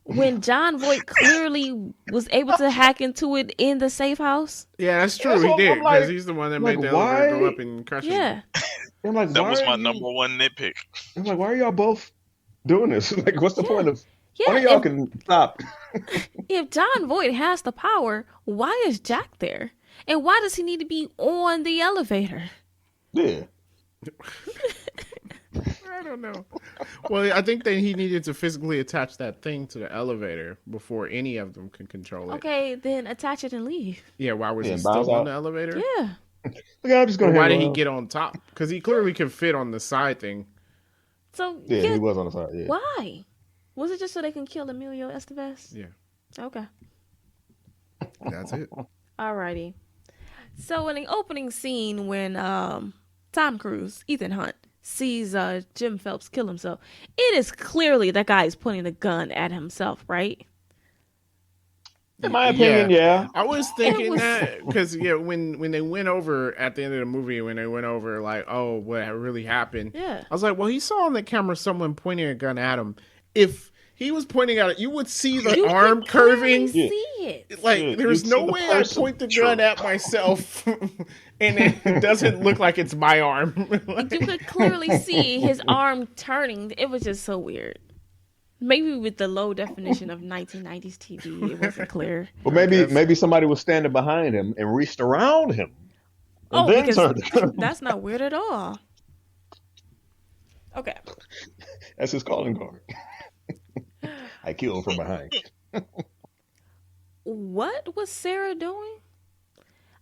[SPEAKER 2] When John Voight clearly was able to hack into it in the safe house?
[SPEAKER 1] Yeah, that's true.
[SPEAKER 4] That's
[SPEAKER 1] He
[SPEAKER 4] what
[SPEAKER 1] did
[SPEAKER 4] I'm like-
[SPEAKER 1] because he's the one that
[SPEAKER 4] like,
[SPEAKER 1] made the elevator go
[SPEAKER 4] why-
[SPEAKER 1] up and crush him.
[SPEAKER 2] Yeah.
[SPEAKER 4] I'm like,
[SPEAKER 3] That
[SPEAKER 4] why
[SPEAKER 3] was
[SPEAKER 4] are
[SPEAKER 3] my
[SPEAKER 4] you-
[SPEAKER 3] number one nitpick.
[SPEAKER 4] I'm like, why are y'all both doing this? Like, what's the point of?
[SPEAKER 2] Yeah,
[SPEAKER 4] One of y'all
[SPEAKER 2] if-
[SPEAKER 4] can stop.
[SPEAKER 2] If John Voight has the power, why is Jack there? And why does he need to be on the elevator?
[SPEAKER 4] Yeah.
[SPEAKER 1] I don't know. Well, I think that he needed to physically attach that thing to the elevator before any of them could control it.
[SPEAKER 2] Okay, then attach it and leave.
[SPEAKER 1] Yeah, why was he
[SPEAKER 4] and bounce
[SPEAKER 1] still on
[SPEAKER 4] out.
[SPEAKER 1] the elevator?
[SPEAKER 2] Yeah.
[SPEAKER 4] Okay, I'm just
[SPEAKER 1] Or
[SPEAKER 4] gonna.
[SPEAKER 1] why
[SPEAKER 4] hang
[SPEAKER 1] did he
[SPEAKER 4] around.
[SPEAKER 1] get on top? Because he clearly could fit on the side thing.
[SPEAKER 2] So
[SPEAKER 4] Yeah,
[SPEAKER 2] get,
[SPEAKER 4] he was on the side. Yeah.
[SPEAKER 2] why? Was it just so they can kill Emilio Estevez?
[SPEAKER 1] Yeah,
[SPEAKER 2] Okay.
[SPEAKER 1] that's it.
[SPEAKER 2] Alrighty. So in the opening scene when Tom Cruise, Ethan Hunt, sees Jim Phelps kill himself, it is clearly that guy is pointing the gun at himself, right?
[SPEAKER 4] In my opinion, yeah.
[SPEAKER 1] I was thinking
[SPEAKER 2] was-
[SPEAKER 1] that because when they went over at the end of the movie, when they went over like, oh, what really happened?
[SPEAKER 2] Yeah.
[SPEAKER 1] I was like, well, he saw on the camera someone pointing a gun at him. If he was pointing at it, you would see the
[SPEAKER 2] You
[SPEAKER 1] arm
[SPEAKER 2] could clearly
[SPEAKER 1] curving.
[SPEAKER 2] see it.
[SPEAKER 1] Like,
[SPEAKER 4] Yeah,
[SPEAKER 1] there's
[SPEAKER 4] you'd
[SPEAKER 1] no
[SPEAKER 4] see the
[SPEAKER 1] way
[SPEAKER 4] person.
[SPEAKER 1] I point the gun at myself and it doesn't look like it's my arm.
[SPEAKER 2] You could clearly see his arm turning. It was just so weird. Maybe with the low definition of 1990s TV, it wasn't clear.
[SPEAKER 4] Well, maybe somebody was standing behind him and reached around him. And
[SPEAKER 2] Oh,
[SPEAKER 4] then
[SPEAKER 2] because
[SPEAKER 4] turned it.
[SPEAKER 2] that's not weird at all. Okay.
[SPEAKER 4] That's his calling card. I killed from behind.
[SPEAKER 2] What was Sarah doing?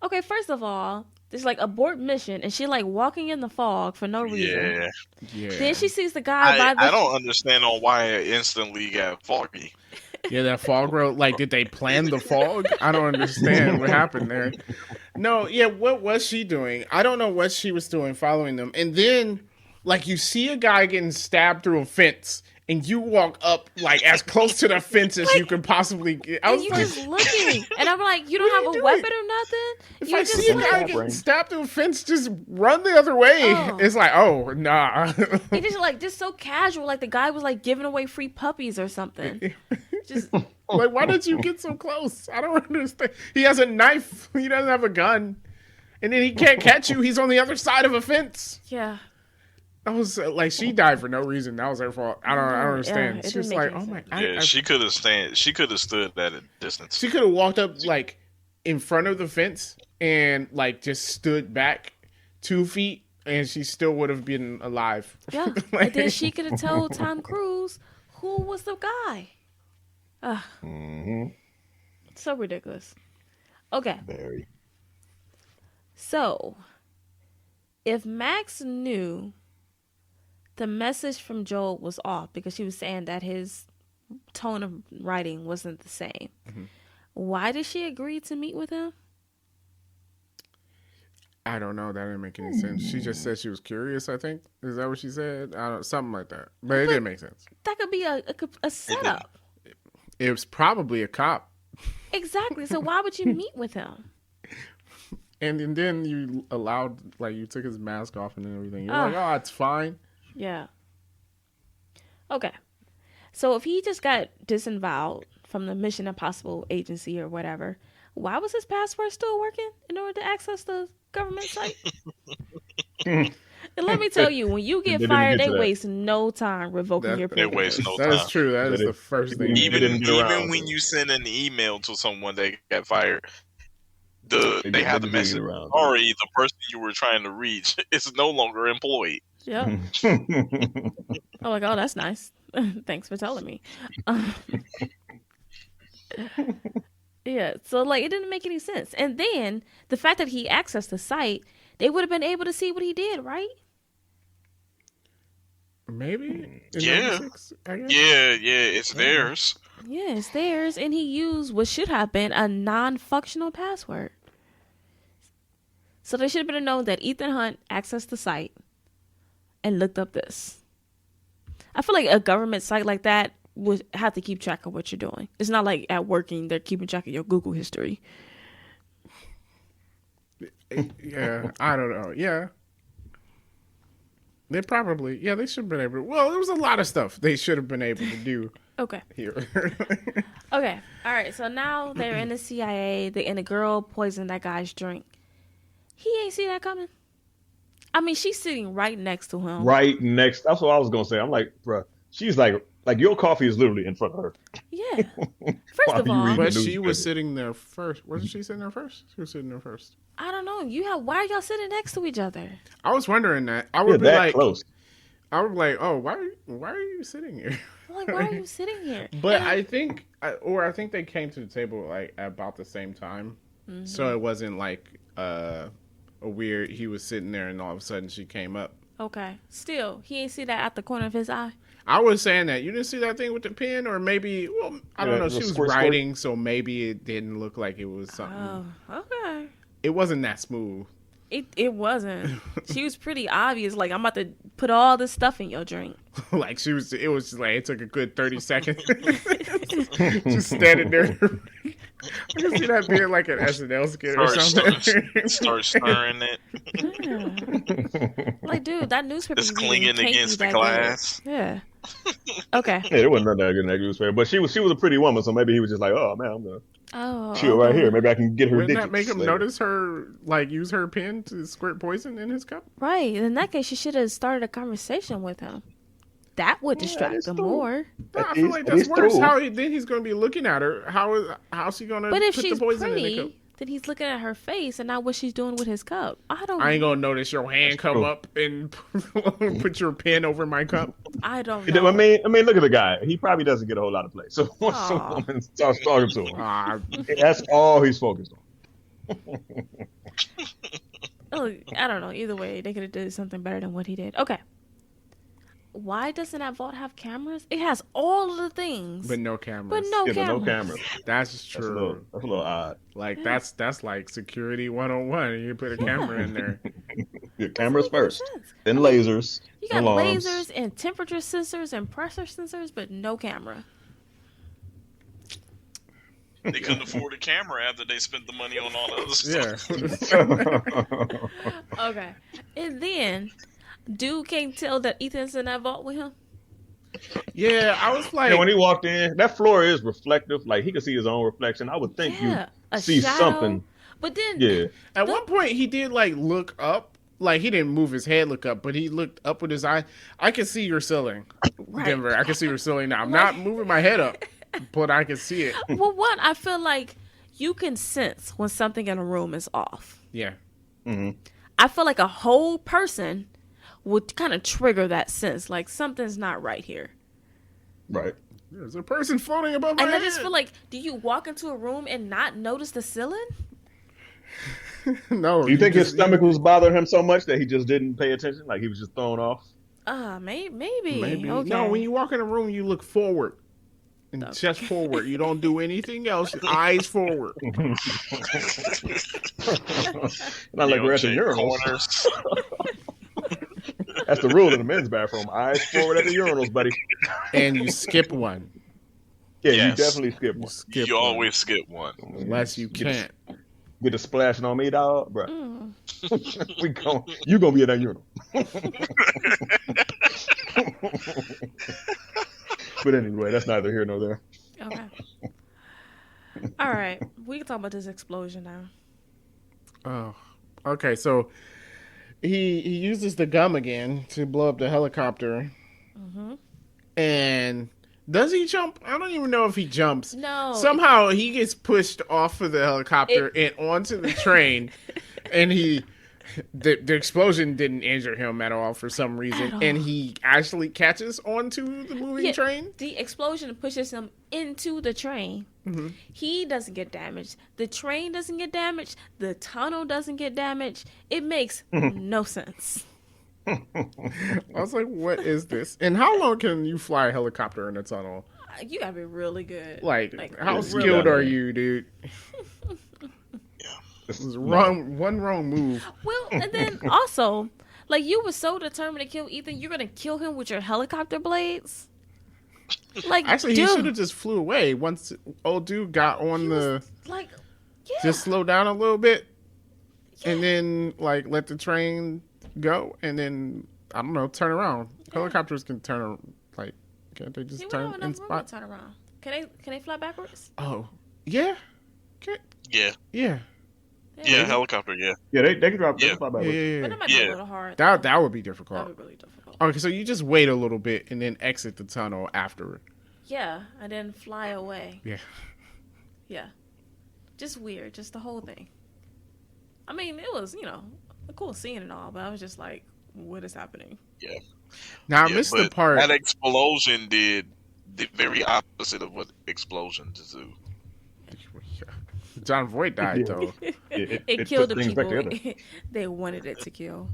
[SPEAKER 2] Okay, first of all, there's like abort mission, and she like walking in the fog for no reason.
[SPEAKER 3] Yeah.
[SPEAKER 1] Yeah,
[SPEAKER 2] Then she sees the guy by the.
[SPEAKER 3] I don't understand on why it instantly got foggy.
[SPEAKER 1] yeah, that fog road. Like, did they plan the fog? I don't understand what happened there. No, yeah, what was she doing? I don't know what she was doing following them. And then, like, you see a guy getting stabbed through a fence, and you walk up like as close to the fence as you can possibly get. I
[SPEAKER 2] And
[SPEAKER 1] was
[SPEAKER 2] you
[SPEAKER 1] like,
[SPEAKER 2] just looking, and I'm like, you don't
[SPEAKER 1] What are
[SPEAKER 2] have
[SPEAKER 1] you
[SPEAKER 2] a weapon
[SPEAKER 1] doing?
[SPEAKER 2] or nothing.
[SPEAKER 1] if
[SPEAKER 2] You
[SPEAKER 1] I
[SPEAKER 2] just
[SPEAKER 1] see a
[SPEAKER 2] like,
[SPEAKER 1] guy getting stabbed through a fence, just run the other way.
[SPEAKER 2] Oh.
[SPEAKER 1] It's like, oh, nah.
[SPEAKER 2] it just so casual, like the guy was like giving away free puppies or something. Just
[SPEAKER 1] Like, why did you get so close? I don't understand. He has a knife. He doesn't have a gun. And then he can't catch you. He's on the other side of a fence.
[SPEAKER 2] yeah.
[SPEAKER 1] I was like, she died for no reason. That was her fault. I don't
[SPEAKER 2] Yeah,
[SPEAKER 1] understand.
[SPEAKER 2] it
[SPEAKER 1] She was
[SPEAKER 2] didn't make
[SPEAKER 1] like,
[SPEAKER 2] any
[SPEAKER 1] oh my,
[SPEAKER 2] sense.
[SPEAKER 3] Yeah,
[SPEAKER 1] I,
[SPEAKER 3] she could have She could have stood at a distance.
[SPEAKER 1] she could have walked up like in front of the fence and like just stood back 2 feet, and she still would have been alive.
[SPEAKER 2] Yeah.
[SPEAKER 1] Like-
[SPEAKER 2] And then she could have told Tom Cruise who was the guy. Ugh,
[SPEAKER 4] Mm-hmm.
[SPEAKER 2] so ridiculous. Okay.
[SPEAKER 4] Very.
[SPEAKER 2] So, if Max knew the message from Joel was off because she was saying that his tone of writing wasn't the same, why did she agree to meet with him?
[SPEAKER 1] I don't know. That didn't make any sense. She just said she was curious. I think is that what she said? I don't something like that. But it didn't make sense.
[SPEAKER 2] That could be a setup.
[SPEAKER 1] It was probably a cop.
[SPEAKER 2] Exactly. So why would you meet with him?
[SPEAKER 1] And then you allowed, like, you took his mask off and everything. You're like,
[SPEAKER 2] Ah.
[SPEAKER 1] oh, it's fine.
[SPEAKER 2] Yeah. Okay. So if he just got disavowed from the Mission Impossible agency or whatever, why was his password still working in order to access the government site? And let me tell you, when you
[SPEAKER 4] They
[SPEAKER 2] get
[SPEAKER 4] didn't
[SPEAKER 2] fired,
[SPEAKER 4] get
[SPEAKER 2] they
[SPEAKER 4] to that.
[SPEAKER 2] waste no time revoking your
[SPEAKER 3] They
[SPEAKER 2] papers.
[SPEAKER 3] waste no
[SPEAKER 1] That is
[SPEAKER 3] time.
[SPEAKER 1] true. That is
[SPEAKER 4] They
[SPEAKER 1] the first thing.
[SPEAKER 4] They
[SPEAKER 3] Even
[SPEAKER 4] didn't get around
[SPEAKER 3] even when
[SPEAKER 4] to it.
[SPEAKER 3] you send an email to someone that got fired, they have the
[SPEAKER 4] didn't get
[SPEAKER 3] message.
[SPEAKER 4] around to it.
[SPEAKER 3] Sorry, the person you were trying to reach is no longer employed.
[SPEAKER 2] Yep. I'm like, oh, that's nice. Thanks for telling me. Yeah, so like it didn't make any sense. And then the fact that he accessed the site, they would have been able to see what he did, right?
[SPEAKER 1] Maybe? In
[SPEAKER 3] Yeah.
[SPEAKER 1] 96, I guess?
[SPEAKER 3] Yeah, it's theirs.
[SPEAKER 2] Yeah, it's theirs, and he used what should have been a non-functional password. So they should have been known that Ethan Hunt accessed the site and looked up this. I feel like a government site like that would have to keep track of what you're doing. It's not like at working they're keeping track of your Google history.
[SPEAKER 1] Yeah, I don't know. Yeah. They probably, they should have been able to. Well, there was a lot of stuff they should have been able to do
[SPEAKER 2] Okay.
[SPEAKER 1] here.
[SPEAKER 2] Okay. All right. So now they're in the CIA. And the girl poisoned that guy's drink. He ain't see that coming. I mean, she's sitting right next to him.
[SPEAKER 4] Right next. That's what I was gonna say. I'm like, bruh. She's like your coffee is literally in front of her.
[SPEAKER 2] Yeah. First
[SPEAKER 4] Why
[SPEAKER 2] of
[SPEAKER 4] you
[SPEAKER 2] all,
[SPEAKER 4] reading?
[SPEAKER 1] But
[SPEAKER 4] The
[SPEAKER 1] she was
[SPEAKER 4] newspaper.
[SPEAKER 1] sitting there first. Wasn't she sitting there first? She was sitting there first.
[SPEAKER 2] I don't know. Why are y'all sitting next to each other?
[SPEAKER 1] I was wondering that. I
[SPEAKER 4] You're
[SPEAKER 1] would be
[SPEAKER 4] that
[SPEAKER 1] like,
[SPEAKER 4] close.
[SPEAKER 1] I was like, oh, why are you sitting here?
[SPEAKER 2] I'm like, why are you sitting here?
[SPEAKER 1] But
[SPEAKER 2] And-
[SPEAKER 1] I think they came to the table like about the same time, so it wasn't like a weird. He was sitting there and all of a sudden she came up.
[SPEAKER 2] okay. Still, he ain't see that at the corner of his eye.
[SPEAKER 1] I was saying that you didn't see that thing with the pen, or maybe I don't
[SPEAKER 4] Yeah,
[SPEAKER 1] know.
[SPEAKER 4] the
[SPEAKER 1] She was
[SPEAKER 4] squirt,
[SPEAKER 1] writing, so maybe it didn't look like it was something.
[SPEAKER 2] Oh, okay.
[SPEAKER 1] It wasn't that smooth.
[SPEAKER 2] It wasn't. She was pretty obvious. Like, I'm about to put all this stuff in your drink.
[SPEAKER 1] Like she was. It was like it took a good 30 seconds. Just standing there. I can see that being like an SNL skit or something.
[SPEAKER 3] Start stirring it.
[SPEAKER 2] Yeah. Like, dude, that newspaper.
[SPEAKER 3] It's
[SPEAKER 2] really
[SPEAKER 3] clinging
[SPEAKER 2] can't be
[SPEAKER 3] against the
[SPEAKER 2] that
[SPEAKER 3] glass.
[SPEAKER 2] good. Yeah. Okay.
[SPEAKER 4] Yeah, it wasn't nothing that good in that newspaper. But she was a pretty woman, so maybe he was just like, oh man, I'm gonna
[SPEAKER 2] Oh.
[SPEAKER 4] chill right here. Maybe I can get her
[SPEAKER 1] Wouldn't
[SPEAKER 4] digits
[SPEAKER 1] that make him
[SPEAKER 4] later.
[SPEAKER 1] notice her, like, use her pen to squirt poison in his cup?
[SPEAKER 2] Right. In that case, you should have started a conversation with him. That would distract
[SPEAKER 4] it's
[SPEAKER 2] him
[SPEAKER 4] true.
[SPEAKER 2] more.
[SPEAKER 1] No, I
[SPEAKER 4] At
[SPEAKER 1] feel
[SPEAKER 4] least-
[SPEAKER 1] like
[SPEAKER 4] at
[SPEAKER 1] that's
[SPEAKER 4] least
[SPEAKER 1] worse.
[SPEAKER 4] through.
[SPEAKER 1] Then he's going to be looking at her. How's he going to
[SPEAKER 2] But if
[SPEAKER 1] put
[SPEAKER 2] she's
[SPEAKER 1] the poison in the cup?
[SPEAKER 2] pretty, then he's looking at her face and not what she's doing with his cup. I don't.
[SPEAKER 1] I ain't going to notice your hand come
[SPEAKER 4] true.
[SPEAKER 1] up and put your pen over my cup.
[SPEAKER 2] I don't
[SPEAKER 4] I
[SPEAKER 2] know.
[SPEAKER 4] mean, look at the guy. He probably doesn't get a whole lot of play. So once a
[SPEAKER 2] Aw.
[SPEAKER 4] woman starts talking to him,
[SPEAKER 1] Ah,
[SPEAKER 4] that's all he's focused on.
[SPEAKER 2] Oh, I don't know. Either way, they could have did something better than what he did. Okay. Why doesn't that vault have cameras? It has all of the things,
[SPEAKER 1] but no cameras.
[SPEAKER 2] but no
[SPEAKER 4] Yeah, but
[SPEAKER 2] cameras.
[SPEAKER 4] no cameras.
[SPEAKER 1] That's
[SPEAKER 4] That's a
[SPEAKER 1] true.
[SPEAKER 4] little odd.
[SPEAKER 1] Like, that's like security 101. You put a camera in there.
[SPEAKER 4] Yeah, cameras
[SPEAKER 2] Doesn't make
[SPEAKER 4] first,
[SPEAKER 2] sense.
[SPEAKER 4] then lasers,
[SPEAKER 2] You got
[SPEAKER 4] alarms.
[SPEAKER 2] lasers and temperature sensors and pressure sensors, but no camera.
[SPEAKER 3] They couldn't afford a camera after they spent the money on all the other stuff.
[SPEAKER 1] Yeah.
[SPEAKER 2] Okay. And then, dude can't tell that Ethan's in that vault with him.
[SPEAKER 1] Yeah, I was like,
[SPEAKER 4] Yeah, when he walked in, that floor is reflective. Like he could see his own reflection. I would think
[SPEAKER 2] Yeah,
[SPEAKER 4] you
[SPEAKER 2] a
[SPEAKER 4] see
[SPEAKER 2] shadow.
[SPEAKER 4] something.
[SPEAKER 2] But then,
[SPEAKER 4] Yeah,
[SPEAKER 1] at one point he did like look up. Like he didn't move his head, look up, but he looked up with his eye. I can see your ceiling,
[SPEAKER 2] Right.
[SPEAKER 1] Denver. I can see your ceiling now. I'm not moving my head up, but I can see it.
[SPEAKER 2] well, one, I feel like you can sense when something in a room is off.
[SPEAKER 1] Yeah.
[SPEAKER 2] I feel like a whole person would kind of trigger that sense, like something's not right here.
[SPEAKER 4] right.
[SPEAKER 1] There's a person floating above my
[SPEAKER 2] And I
[SPEAKER 1] head.
[SPEAKER 2] just feel like, do you walk into a room and not notice the ceiling?
[SPEAKER 1] No.
[SPEAKER 4] Do you think his
[SPEAKER 1] just-
[SPEAKER 4] stomach was bothering him so much that he just didn't pay attention? Like he was just thrown off?
[SPEAKER 2] Maybe.
[SPEAKER 1] Maybe.
[SPEAKER 2] Okay.
[SPEAKER 1] No, when you walk in a room, you look forward. And chest forward. You don't do anything else. Eyes forward.
[SPEAKER 4] Not like we're at the
[SPEAKER 3] Check
[SPEAKER 4] urinals.
[SPEAKER 3] corners.
[SPEAKER 4] That's the rule in the men's bathroom. Eyes forward at the urinals, buddy.
[SPEAKER 1] And you skip one.
[SPEAKER 4] Yeah,
[SPEAKER 3] Yes.
[SPEAKER 4] you definitely skip one.
[SPEAKER 1] Skip
[SPEAKER 3] You
[SPEAKER 1] one.
[SPEAKER 3] always skip one.
[SPEAKER 1] Unless you can't.
[SPEAKER 4] Get the splashing on me, dog, bro.
[SPEAKER 2] Mm.
[SPEAKER 4] You gonna be in that urinal. But anyway, that's neither here nor there.
[SPEAKER 2] Okay. All right. We can talk about this explosion now.
[SPEAKER 1] Oh. Okay, so he uses the gum again to blow up the helicopter.
[SPEAKER 2] Mm-hmm.
[SPEAKER 1] And does he jump? I don't even know if he jumps.
[SPEAKER 2] No.
[SPEAKER 1] Somehow he gets pushed off of the helicopter and onto the train, and the explosion didn't injure him at all for some reason,
[SPEAKER 2] At all.
[SPEAKER 1] and he actually catches onto the moving
[SPEAKER 2] Yeah,
[SPEAKER 1] train.
[SPEAKER 2] The explosion pushes him into the train.
[SPEAKER 1] Mm-hmm.
[SPEAKER 2] He doesn't get damaged. The train doesn't get damaged. The tunnel doesn't get damaged. It makes no sense.
[SPEAKER 1] I was like, "What is this?" And how long can you fly a helicopter in a tunnel?
[SPEAKER 2] You gotta be really good.
[SPEAKER 1] Like how
[SPEAKER 2] really
[SPEAKER 1] skilled
[SPEAKER 4] good.
[SPEAKER 1] are you, dude? This is one wrong move.
[SPEAKER 2] Well, and then also, like, you were so determined to kill Ethan, you're gonna kill him with your helicopter blades. Like,
[SPEAKER 1] Actually,
[SPEAKER 2] dude,
[SPEAKER 1] he should have just flew away once old dude got on the.
[SPEAKER 2] like, yeah,
[SPEAKER 1] Just slow down a little bit, and then like let the train go, and then I don't know, turn around. Helicopters can turn, like, can't they just
[SPEAKER 2] See, we don't
[SPEAKER 1] turn
[SPEAKER 2] have
[SPEAKER 1] in
[SPEAKER 2] enough room to
[SPEAKER 1] spot?
[SPEAKER 2] turn around. Can they fly backwards?
[SPEAKER 1] Oh, yeah, okay.
[SPEAKER 3] Yeah.
[SPEAKER 1] Yeah,
[SPEAKER 3] Yeah, helicopter, yeah.
[SPEAKER 4] Yeah, they can drop.
[SPEAKER 3] Yeah.
[SPEAKER 4] They can fly
[SPEAKER 1] yeah,
[SPEAKER 4] backwards.
[SPEAKER 1] yeah.
[SPEAKER 2] But that might be
[SPEAKER 3] Yeah.
[SPEAKER 2] a little hard.
[SPEAKER 1] That would be
[SPEAKER 2] That
[SPEAKER 1] difficult.
[SPEAKER 2] would be really difficult.
[SPEAKER 1] Okay, so you just wait a little bit and then exit the tunnel afterward.
[SPEAKER 2] Yeah, and then fly away.
[SPEAKER 1] Yeah.
[SPEAKER 2] Yeah. Just weird, just the whole thing. I mean, it was, a cool scene and all, but I was just like, what is happening?
[SPEAKER 1] Now I
[SPEAKER 3] Yeah,
[SPEAKER 1] missed the
[SPEAKER 3] but
[SPEAKER 1] part.
[SPEAKER 3] that explosion did the very opposite of what explosions do.
[SPEAKER 1] John Voight died
[SPEAKER 4] Yeah.
[SPEAKER 1] though.
[SPEAKER 2] It killed the
[SPEAKER 4] put things back
[SPEAKER 2] people
[SPEAKER 4] together.
[SPEAKER 2] they wanted it to kill.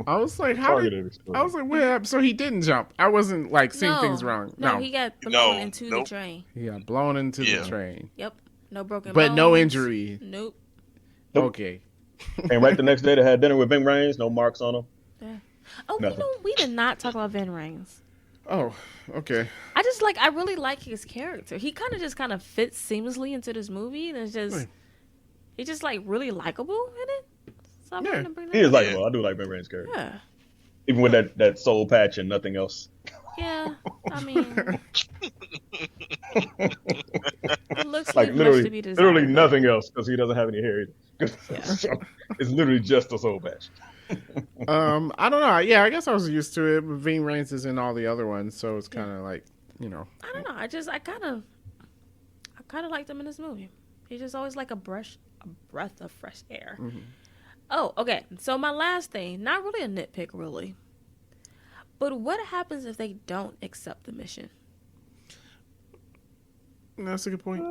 [SPEAKER 1] I was like, how did?
[SPEAKER 4] Targeted
[SPEAKER 1] I was like, what happened? So he didn't jump. I wasn't like seeing
[SPEAKER 2] No,
[SPEAKER 1] things wrong.
[SPEAKER 2] no,
[SPEAKER 1] No,
[SPEAKER 2] he got blown
[SPEAKER 3] No,
[SPEAKER 2] into
[SPEAKER 3] nope.
[SPEAKER 2] the train.
[SPEAKER 1] he got blown into
[SPEAKER 3] Yeah.
[SPEAKER 1] the train,
[SPEAKER 2] Yep, no broken
[SPEAKER 1] but
[SPEAKER 2] bones.
[SPEAKER 1] no injury.
[SPEAKER 2] Nope.
[SPEAKER 4] Nope.
[SPEAKER 1] Okay.
[SPEAKER 4] And right the next day, they had dinner with Ving Rhames. No marks on him.
[SPEAKER 2] Yeah. Oh,
[SPEAKER 4] Nothing.
[SPEAKER 2] we did not talk about Vin Rhames.
[SPEAKER 1] Oh, okay.
[SPEAKER 2] I really like his character. He kind of fits seamlessly into this movie, and it's just
[SPEAKER 1] Right.
[SPEAKER 2] he's just like really likable in it. So I'm
[SPEAKER 1] Yeah.
[SPEAKER 2] gonna bring that
[SPEAKER 4] He is
[SPEAKER 2] up.
[SPEAKER 4] likable. I do like Ving Rhames' character,
[SPEAKER 2] Yeah,
[SPEAKER 4] even with that soul patch and nothing else.
[SPEAKER 2] yeah. I mean, it looks
[SPEAKER 4] Like
[SPEAKER 2] like much to be
[SPEAKER 4] literally
[SPEAKER 2] desired.
[SPEAKER 4] nothing else because he doesn't have any hair.
[SPEAKER 2] Yeah.
[SPEAKER 4] It's literally just a soul patch.
[SPEAKER 1] I don't know. Yeah, I guess I was used to it. But Ving Rhames is in all the other ones, so it's kind of like, you know.
[SPEAKER 2] I don't know. I kind of liked him in this movie. He's just always like a breath of fresh air.
[SPEAKER 1] Mm-hmm.
[SPEAKER 2] Oh, okay. So my last thing, not really a nitpick, really. But what happens if they don't accept the mission?
[SPEAKER 1] That's a good point.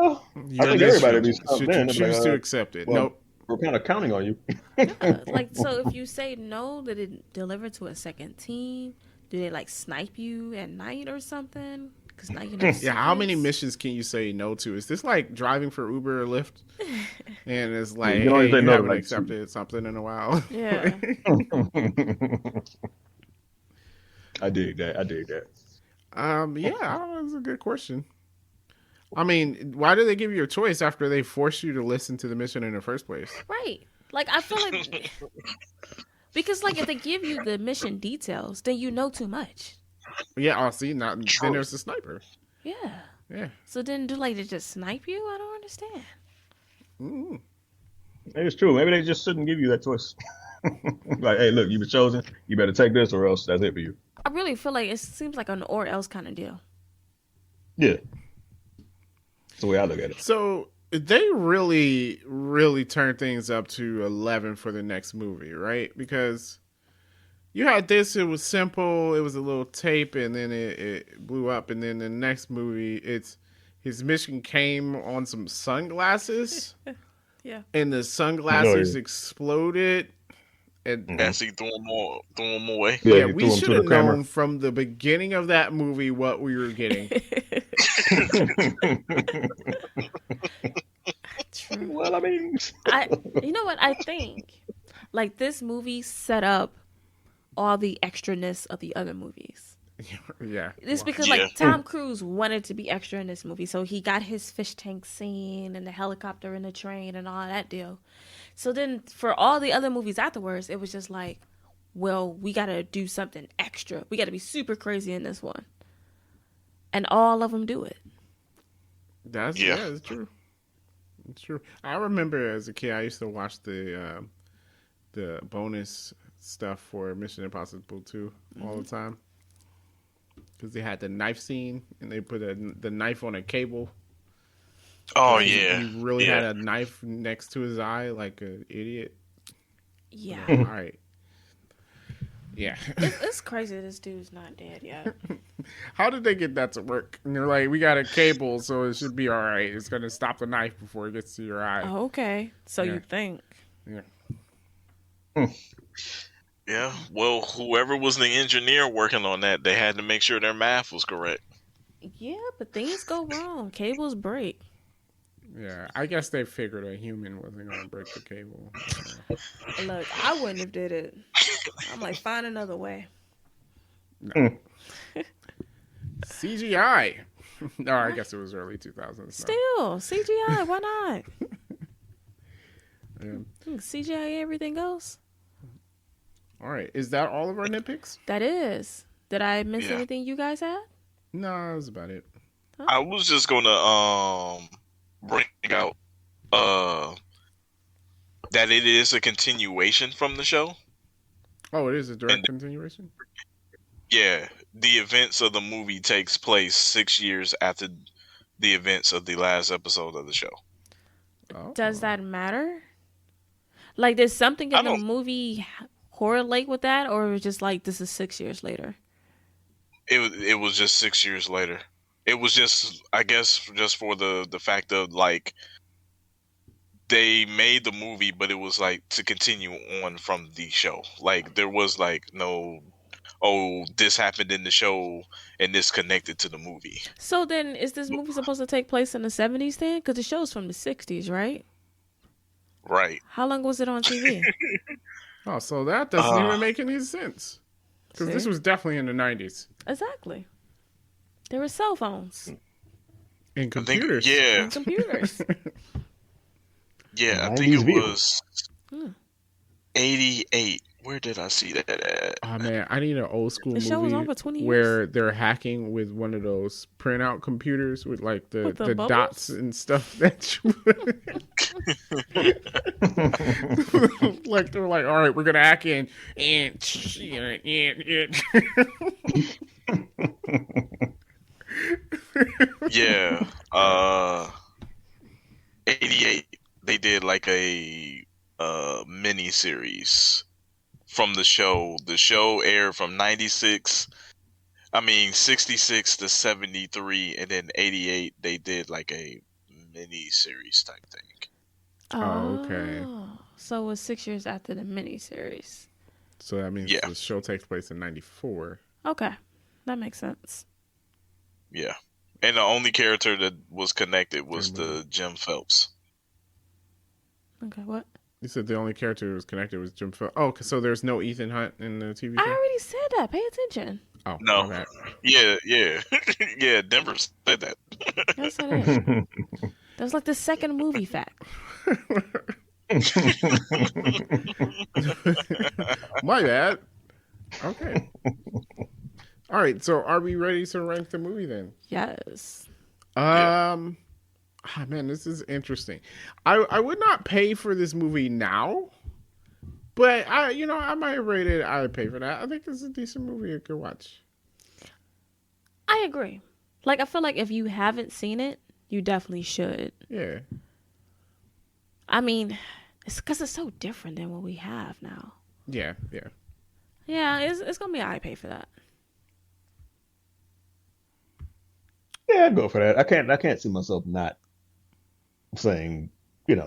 [SPEAKER 4] I think everybody needs to
[SPEAKER 1] should you choose to accept it?
[SPEAKER 4] well,
[SPEAKER 1] Nope.
[SPEAKER 4] We're kind of counting on you.
[SPEAKER 2] Yeah, like, so if you say no, did it deliver to a second team? Do they like snipe you at night or something? Because now you know.
[SPEAKER 1] Yeah, how many
[SPEAKER 2] secrets.
[SPEAKER 1] missions can you say no to? Is this like driving for Uber or Lyft? And it's like,
[SPEAKER 4] You can only
[SPEAKER 1] hey,
[SPEAKER 4] say
[SPEAKER 1] you
[SPEAKER 4] no to,
[SPEAKER 1] haven't
[SPEAKER 4] like,
[SPEAKER 1] accepted something in a while.
[SPEAKER 2] Yeah.
[SPEAKER 4] I dig that.
[SPEAKER 1] Yeah, I don't know, that's a good question. I mean, why do they give you a choice after they force you to listen to the mission in the first place?
[SPEAKER 2] Right. Like, I feel like because like if they give you the mission details, then you know too much.
[SPEAKER 1] Yeah, I'll see. Now, then there's the sniper.
[SPEAKER 2] Yeah.
[SPEAKER 1] Yeah.
[SPEAKER 2] So then do like they just snipe you? I don't understand.
[SPEAKER 1] Mm.
[SPEAKER 4] Maybe it's true. Maybe they just shouldn't give you that choice. Like, hey, look, you've been chosen. You better take this, or else that's it for you.
[SPEAKER 2] I really feel like it seems like an or else kind of deal.
[SPEAKER 4] Yeah, that's the way I look at it.
[SPEAKER 1] So they really, really turned things up to 11 for the next movie, right? Because you had this, it was simple, it was a little tape, and then it blew up, and then the next movie, it's his mission came on some sunglasses,
[SPEAKER 2] Yeah.
[SPEAKER 1] and the sunglasses
[SPEAKER 4] yeah.
[SPEAKER 1] exploded. And
[SPEAKER 3] As he threw him away.
[SPEAKER 1] yeah,
[SPEAKER 4] he
[SPEAKER 1] we
[SPEAKER 4] threw him
[SPEAKER 1] should
[SPEAKER 4] to
[SPEAKER 1] have
[SPEAKER 4] the camera.
[SPEAKER 1] known from the beginning of that movie what we were getting.
[SPEAKER 2] True.
[SPEAKER 4] Well, I mean,
[SPEAKER 2] You know what? I think like this movie set up all the extraness of the other movies.
[SPEAKER 1] Yeah.
[SPEAKER 2] It's because
[SPEAKER 3] Yeah.
[SPEAKER 2] like Tom Cruise wanted to be extra in this movie, so he got his fish tank scene and the helicopter and the train and all that deal. So then for all the other movies afterwards, it was just like, well, we got to do something extra. We got to be super crazy in this one, and all of them do it.
[SPEAKER 1] That's
[SPEAKER 3] Yeah.
[SPEAKER 1] yeah, it's true. It's true. I remember as a kid, I used to watch the bonus stuff for Mission Impossible 2 all the time because they had the knife scene and they put the knife on a cable.
[SPEAKER 3] Oh
[SPEAKER 1] He-
[SPEAKER 3] yeah.
[SPEAKER 1] he really
[SPEAKER 3] Yeah.
[SPEAKER 1] had a knife next to his eye like an idiot.
[SPEAKER 2] Yeah,
[SPEAKER 1] All right. Yeah.
[SPEAKER 2] it's crazy. This dude's not dead yet.
[SPEAKER 1] How did they get that to work? And they're like, we got a cable, so it should be all right. It's gonna stop the knife before it gets to your eye.
[SPEAKER 2] Oh, okay, so
[SPEAKER 1] Yeah.
[SPEAKER 2] you think?
[SPEAKER 1] Yeah.
[SPEAKER 3] Yeah. Well, whoever was the engineer working on that, they had to make sure their math was correct.
[SPEAKER 2] Yeah, but things go wrong. Cables break.
[SPEAKER 1] Yeah, I guess they figured a human wasn't gonna break the cable.
[SPEAKER 2] Look, I wouldn't have did it. I'm like, find another way.
[SPEAKER 1] CGI. No, I guess it was early 2000s. No.
[SPEAKER 2] Still, CGI, why not?
[SPEAKER 1] Yeah.
[SPEAKER 2] CGI everything else.
[SPEAKER 1] All right, is that all of our nitpicks?
[SPEAKER 2] That is. Did I miss
[SPEAKER 3] Yeah.
[SPEAKER 2] anything you guys had?
[SPEAKER 1] No, that was about it.
[SPEAKER 3] I was just gonna bring out that it is a continuation from the show.
[SPEAKER 1] Oh, it is a direct continuation.
[SPEAKER 3] Yeah, the events of the movie takes place 6 years after the events of the last episode of the show.
[SPEAKER 1] Oh.
[SPEAKER 2] Does that matter? Like, there's something
[SPEAKER 3] I
[SPEAKER 2] in the
[SPEAKER 3] don't-
[SPEAKER 2] movie correlate with that, or it was just like this is 6 years later?
[SPEAKER 3] It was just 6 years later. It was just, I guess, just for the fact of like they made the movie, but it was like to continue on from the show. Like there was like no, oh, this happened in the show and this connected to the movie.
[SPEAKER 2] So then, is this movie supposed to take place in the 70s then? Because the show's from the 60s, right?
[SPEAKER 3] Right.
[SPEAKER 2] How long was it on TV?
[SPEAKER 1] Oh, so that doesn't even make any sense. Because this
[SPEAKER 2] See?
[SPEAKER 1] was definitely in the 90s.
[SPEAKER 2] Exactly. There were cell phones
[SPEAKER 1] And
[SPEAKER 3] I think,
[SPEAKER 1] computers.
[SPEAKER 3] yeah,
[SPEAKER 2] and computers.
[SPEAKER 3] yeah. I think
[SPEAKER 4] 90s
[SPEAKER 3] it
[SPEAKER 4] vehicles.
[SPEAKER 3] was 88. Where did I see that at?
[SPEAKER 1] Oh man, I need an old school
[SPEAKER 2] The show was
[SPEAKER 1] movie
[SPEAKER 2] on for 20 years.
[SPEAKER 1] where they're hacking with one of those printout computers with like the
[SPEAKER 2] With the bubbles?
[SPEAKER 1] dots and stuff that you like they're like, all right, we're gonna hack in and
[SPEAKER 3] Yeah. 88. They did like a mini series from the show. The show aired from 66 to 73, and then 88 they did like a mini series type thing.
[SPEAKER 1] Oh, okay.
[SPEAKER 2] So it was 6 years after the miniseries.
[SPEAKER 1] So that means
[SPEAKER 3] Yeah.
[SPEAKER 1] the show takes place in 94.
[SPEAKER 2] Okay. That makes sense.
[SPEAKER 3] Yeah. And the only character that was connected was the Jim Phelps.
[SPEAKER 2] Okay, what?
[SPEAKER 1] You said the only character who was connected was Jim Phelps. Oh, so there's no Ethan Hunt in the TV
[SPEAKER 2] I
[SPEAKER 1] show?
[SPEAKER 2] already said that. Pay attention.
[SPEAKER 1] Oh,
[SPEAKER 3] No.
[SPEAKER 1] my bad.
[SPEAKER 3] Yeah. Yeah, Denver said that.
[SPEAKER 2] Yes, I did. That was like the second movie fact.
[SPEAKER 1] My bad. Okay. All right. So, are we ready to rank the movie then?
[SPEAKER 2] Yes.
[SPEAKER 1] Man, this is interesting. I would not pay for this movie now, but I might rate it. I would pay for that. I think it's a decent movie you could watch.
[SPEAKER 2] I agree. Like, I feel like if you haven't seen it, you definitely should.
[SPEAKER 1] Yeah.
[SPEAKER 2] I mean, it's because it's so different than what we have now.
[SPEAKER 1] Yeah.
[SPEAKER 2] Yeah, it's going to be I pay for that.
[SPEAKER 4] Yeah, I'd go for that. I can't see myself not saying, like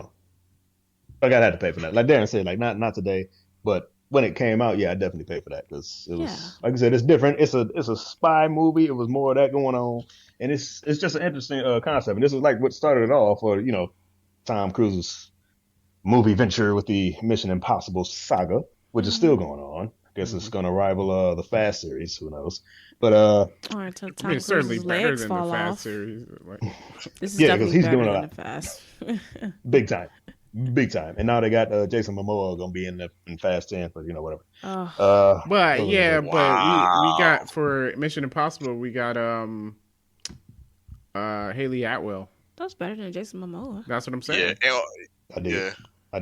[SPEAKER 4] I'd have to pay for that. Like Darren said, like not today, but when it came out, yeah, I definitely paid for that because it was,
[SPEAKER 2] Yeah.
[SPEAKER 4] like I said, it's different. It's a spy movie. It was more of that going on, and it's just an interesting concept. And this is like what started it all for Tom Cruise's movie venture with the Mission Impossible saga, which is still going on. I guess it's going to rival the Fast series. Who knows? But
[SPEAKER 2] Or until
[SPEAKER 1] I
[SPEAKER 2] Tom
[SPEAKER 1] mean, it's certainly
[SPEAKER 2] Cruise's
[SPEAKER 1] better
[SPEAKER 2] legs
[SPEAKER 1] than the
[SPEAKER 2] fall
[SPEAKER 1] Fast
[SPEAKER 2] off.
[SPEAKER 1] series. Like,
[SPEAKER 2] This is
[SPEAKER 4] Yeah, 'cause
[SPEAKER 2] definitely
[SPEAKER 4] he's
[SPEAKER 2] better
[SPEAKER 4] doing a
[SPEAKER 2] than
[SPEAKER 4] lot.
[SPEAKER 2] the Fast.
[SPEAKER 4] big time. And now they got Jason Momoa going to be in Fast 10, but whatever.
[SPEAKER 2] Oh,
[SPEAKER 1] but yeah, but we
[SPEAKER 3] Wow.
[SPEAKER 1] got for Mission Impossible, we got Haley Atwell.
[SPEAKER 2] that's better than Jason Momoa.
[SPEAKER 1] That's what I'm
[SPEAKER 3] Yeah.
[SPEAKER 1] saying.
[SPEAKER 4] I dig
[SPEAKER 3] Yeah.
[SPEAKER 4] it. I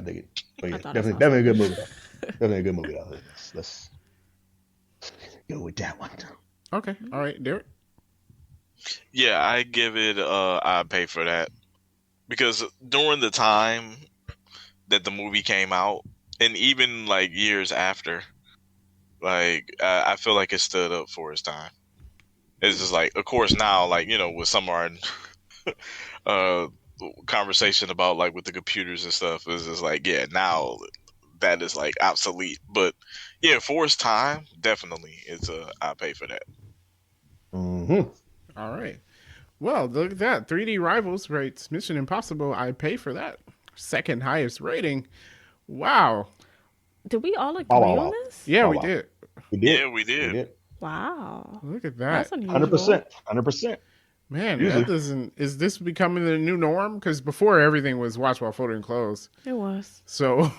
[SPEAKER 4] dig it. But yeah,
[SPEAKER 2] I thought it
[SPEAKER 4] definitely a good
[SPEAKER 2] sounded-
[SPEAKER 4] movie. Definitely a good movie. Though. Let's go with that one.
[SPEAKER 1] Okay. All right, Derek.
[SPEAKER 3] Yeah, I give it. I pay for that because during the time that the movie came out, and even like years after, like I feel like it stood up for its time. It's just like, of course, now, like with some of our conversation about like with the computers and stuff, is just like, yeah, now that is like obsolete. But yeah, for its time, definitely, it's I pay for that.
[SPEAKER 4] Mm-hmm.
[SPEAKER 1] All right. Well, look at that. 3D Rivals rates Mission Impossible. I pay for that. Second highest rating. Wow.
[SPEAKER 2] Did we all agree
[SPEAKER 4] Wow.
[SPEAKER 2] on this?
[SPEAKER 1] Yeah,
[SPEAKER 4] Oh,
[SPEAKER 1] we
[SPEAKER 4] wow.
[SPEAKER 1] did.
[SPEAKER 3] We did.
[SPEAKER 2] Wow.
[SPEAKER 1] Look at
[SPEAKER 2] That's
[SPEAKER 1] that.
[SPEAKER 2] unusual.
[SPEAKER 4] 100%.
[SPEAKER 1] Man,
[SPEAKER 4] Usually-
[SPEAKER 1] is this becoming the new norm? Because before everything was watch while folding clothes.
[SPEAKER 2] It was.
[SPEAKER 1] So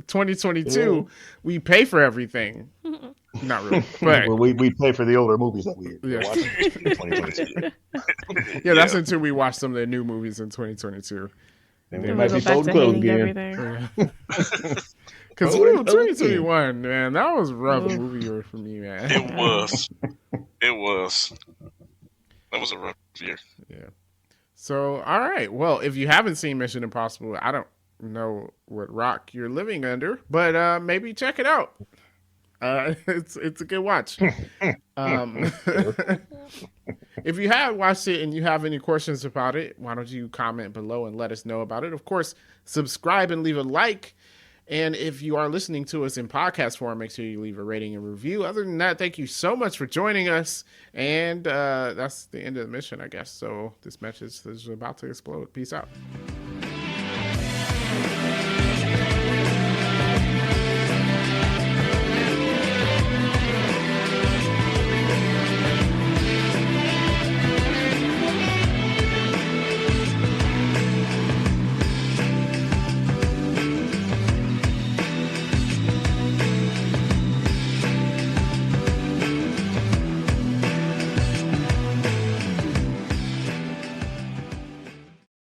[SPEAKER 1] 2022, we pay for everything. Not really. But
[SPEAKER 4] Well, we pay for the older movies that we
[SPEAKER 1] Yeah.
[SPEAKER 4] watch in 2022.
[SPEAKER 1] yeah, that's until we watch some of the new movies in 2022.
[SPEAKER 4] And we
[SPEAKER 2] Then we
[SPEAKER 4] might
[SPEAKER 2] go
[SPEAKER 4] be
[SPEAKER 2] back
[SPEAKER 4] folding
[SPEAKER 2] to
[SPEAKER 4] clothes
[SPEAKER 2] hating
[SPEAKER 4] again.
[SPEAKER 2] everything.
[SPEAKER 1] Because
[SPEAKER 4] Oh,
[SPEAKER 1] 2021, man, that was a rough
[SPEAKER 2] Oof.
[SPEAKER 1] movie year for me, man.
[SPEAKER 3] It was. It was. That was a rough year.
[SPEAKER 1] Yeah. So, all right. Well, if you haven't seen Mission Impossible, know what rock you're living under, but maybe check it out. It's a good watch. If you have watched it and you have any questions about it, why don't you comment below and let us know about it? Of course, subscribe and leave a like. And if you are listening to us in podcast form, make sure you leave a rating and review. Other than that, thank you so much for joining us. And that's the end of the mission, I guess. So this match is about to explode. Peace out.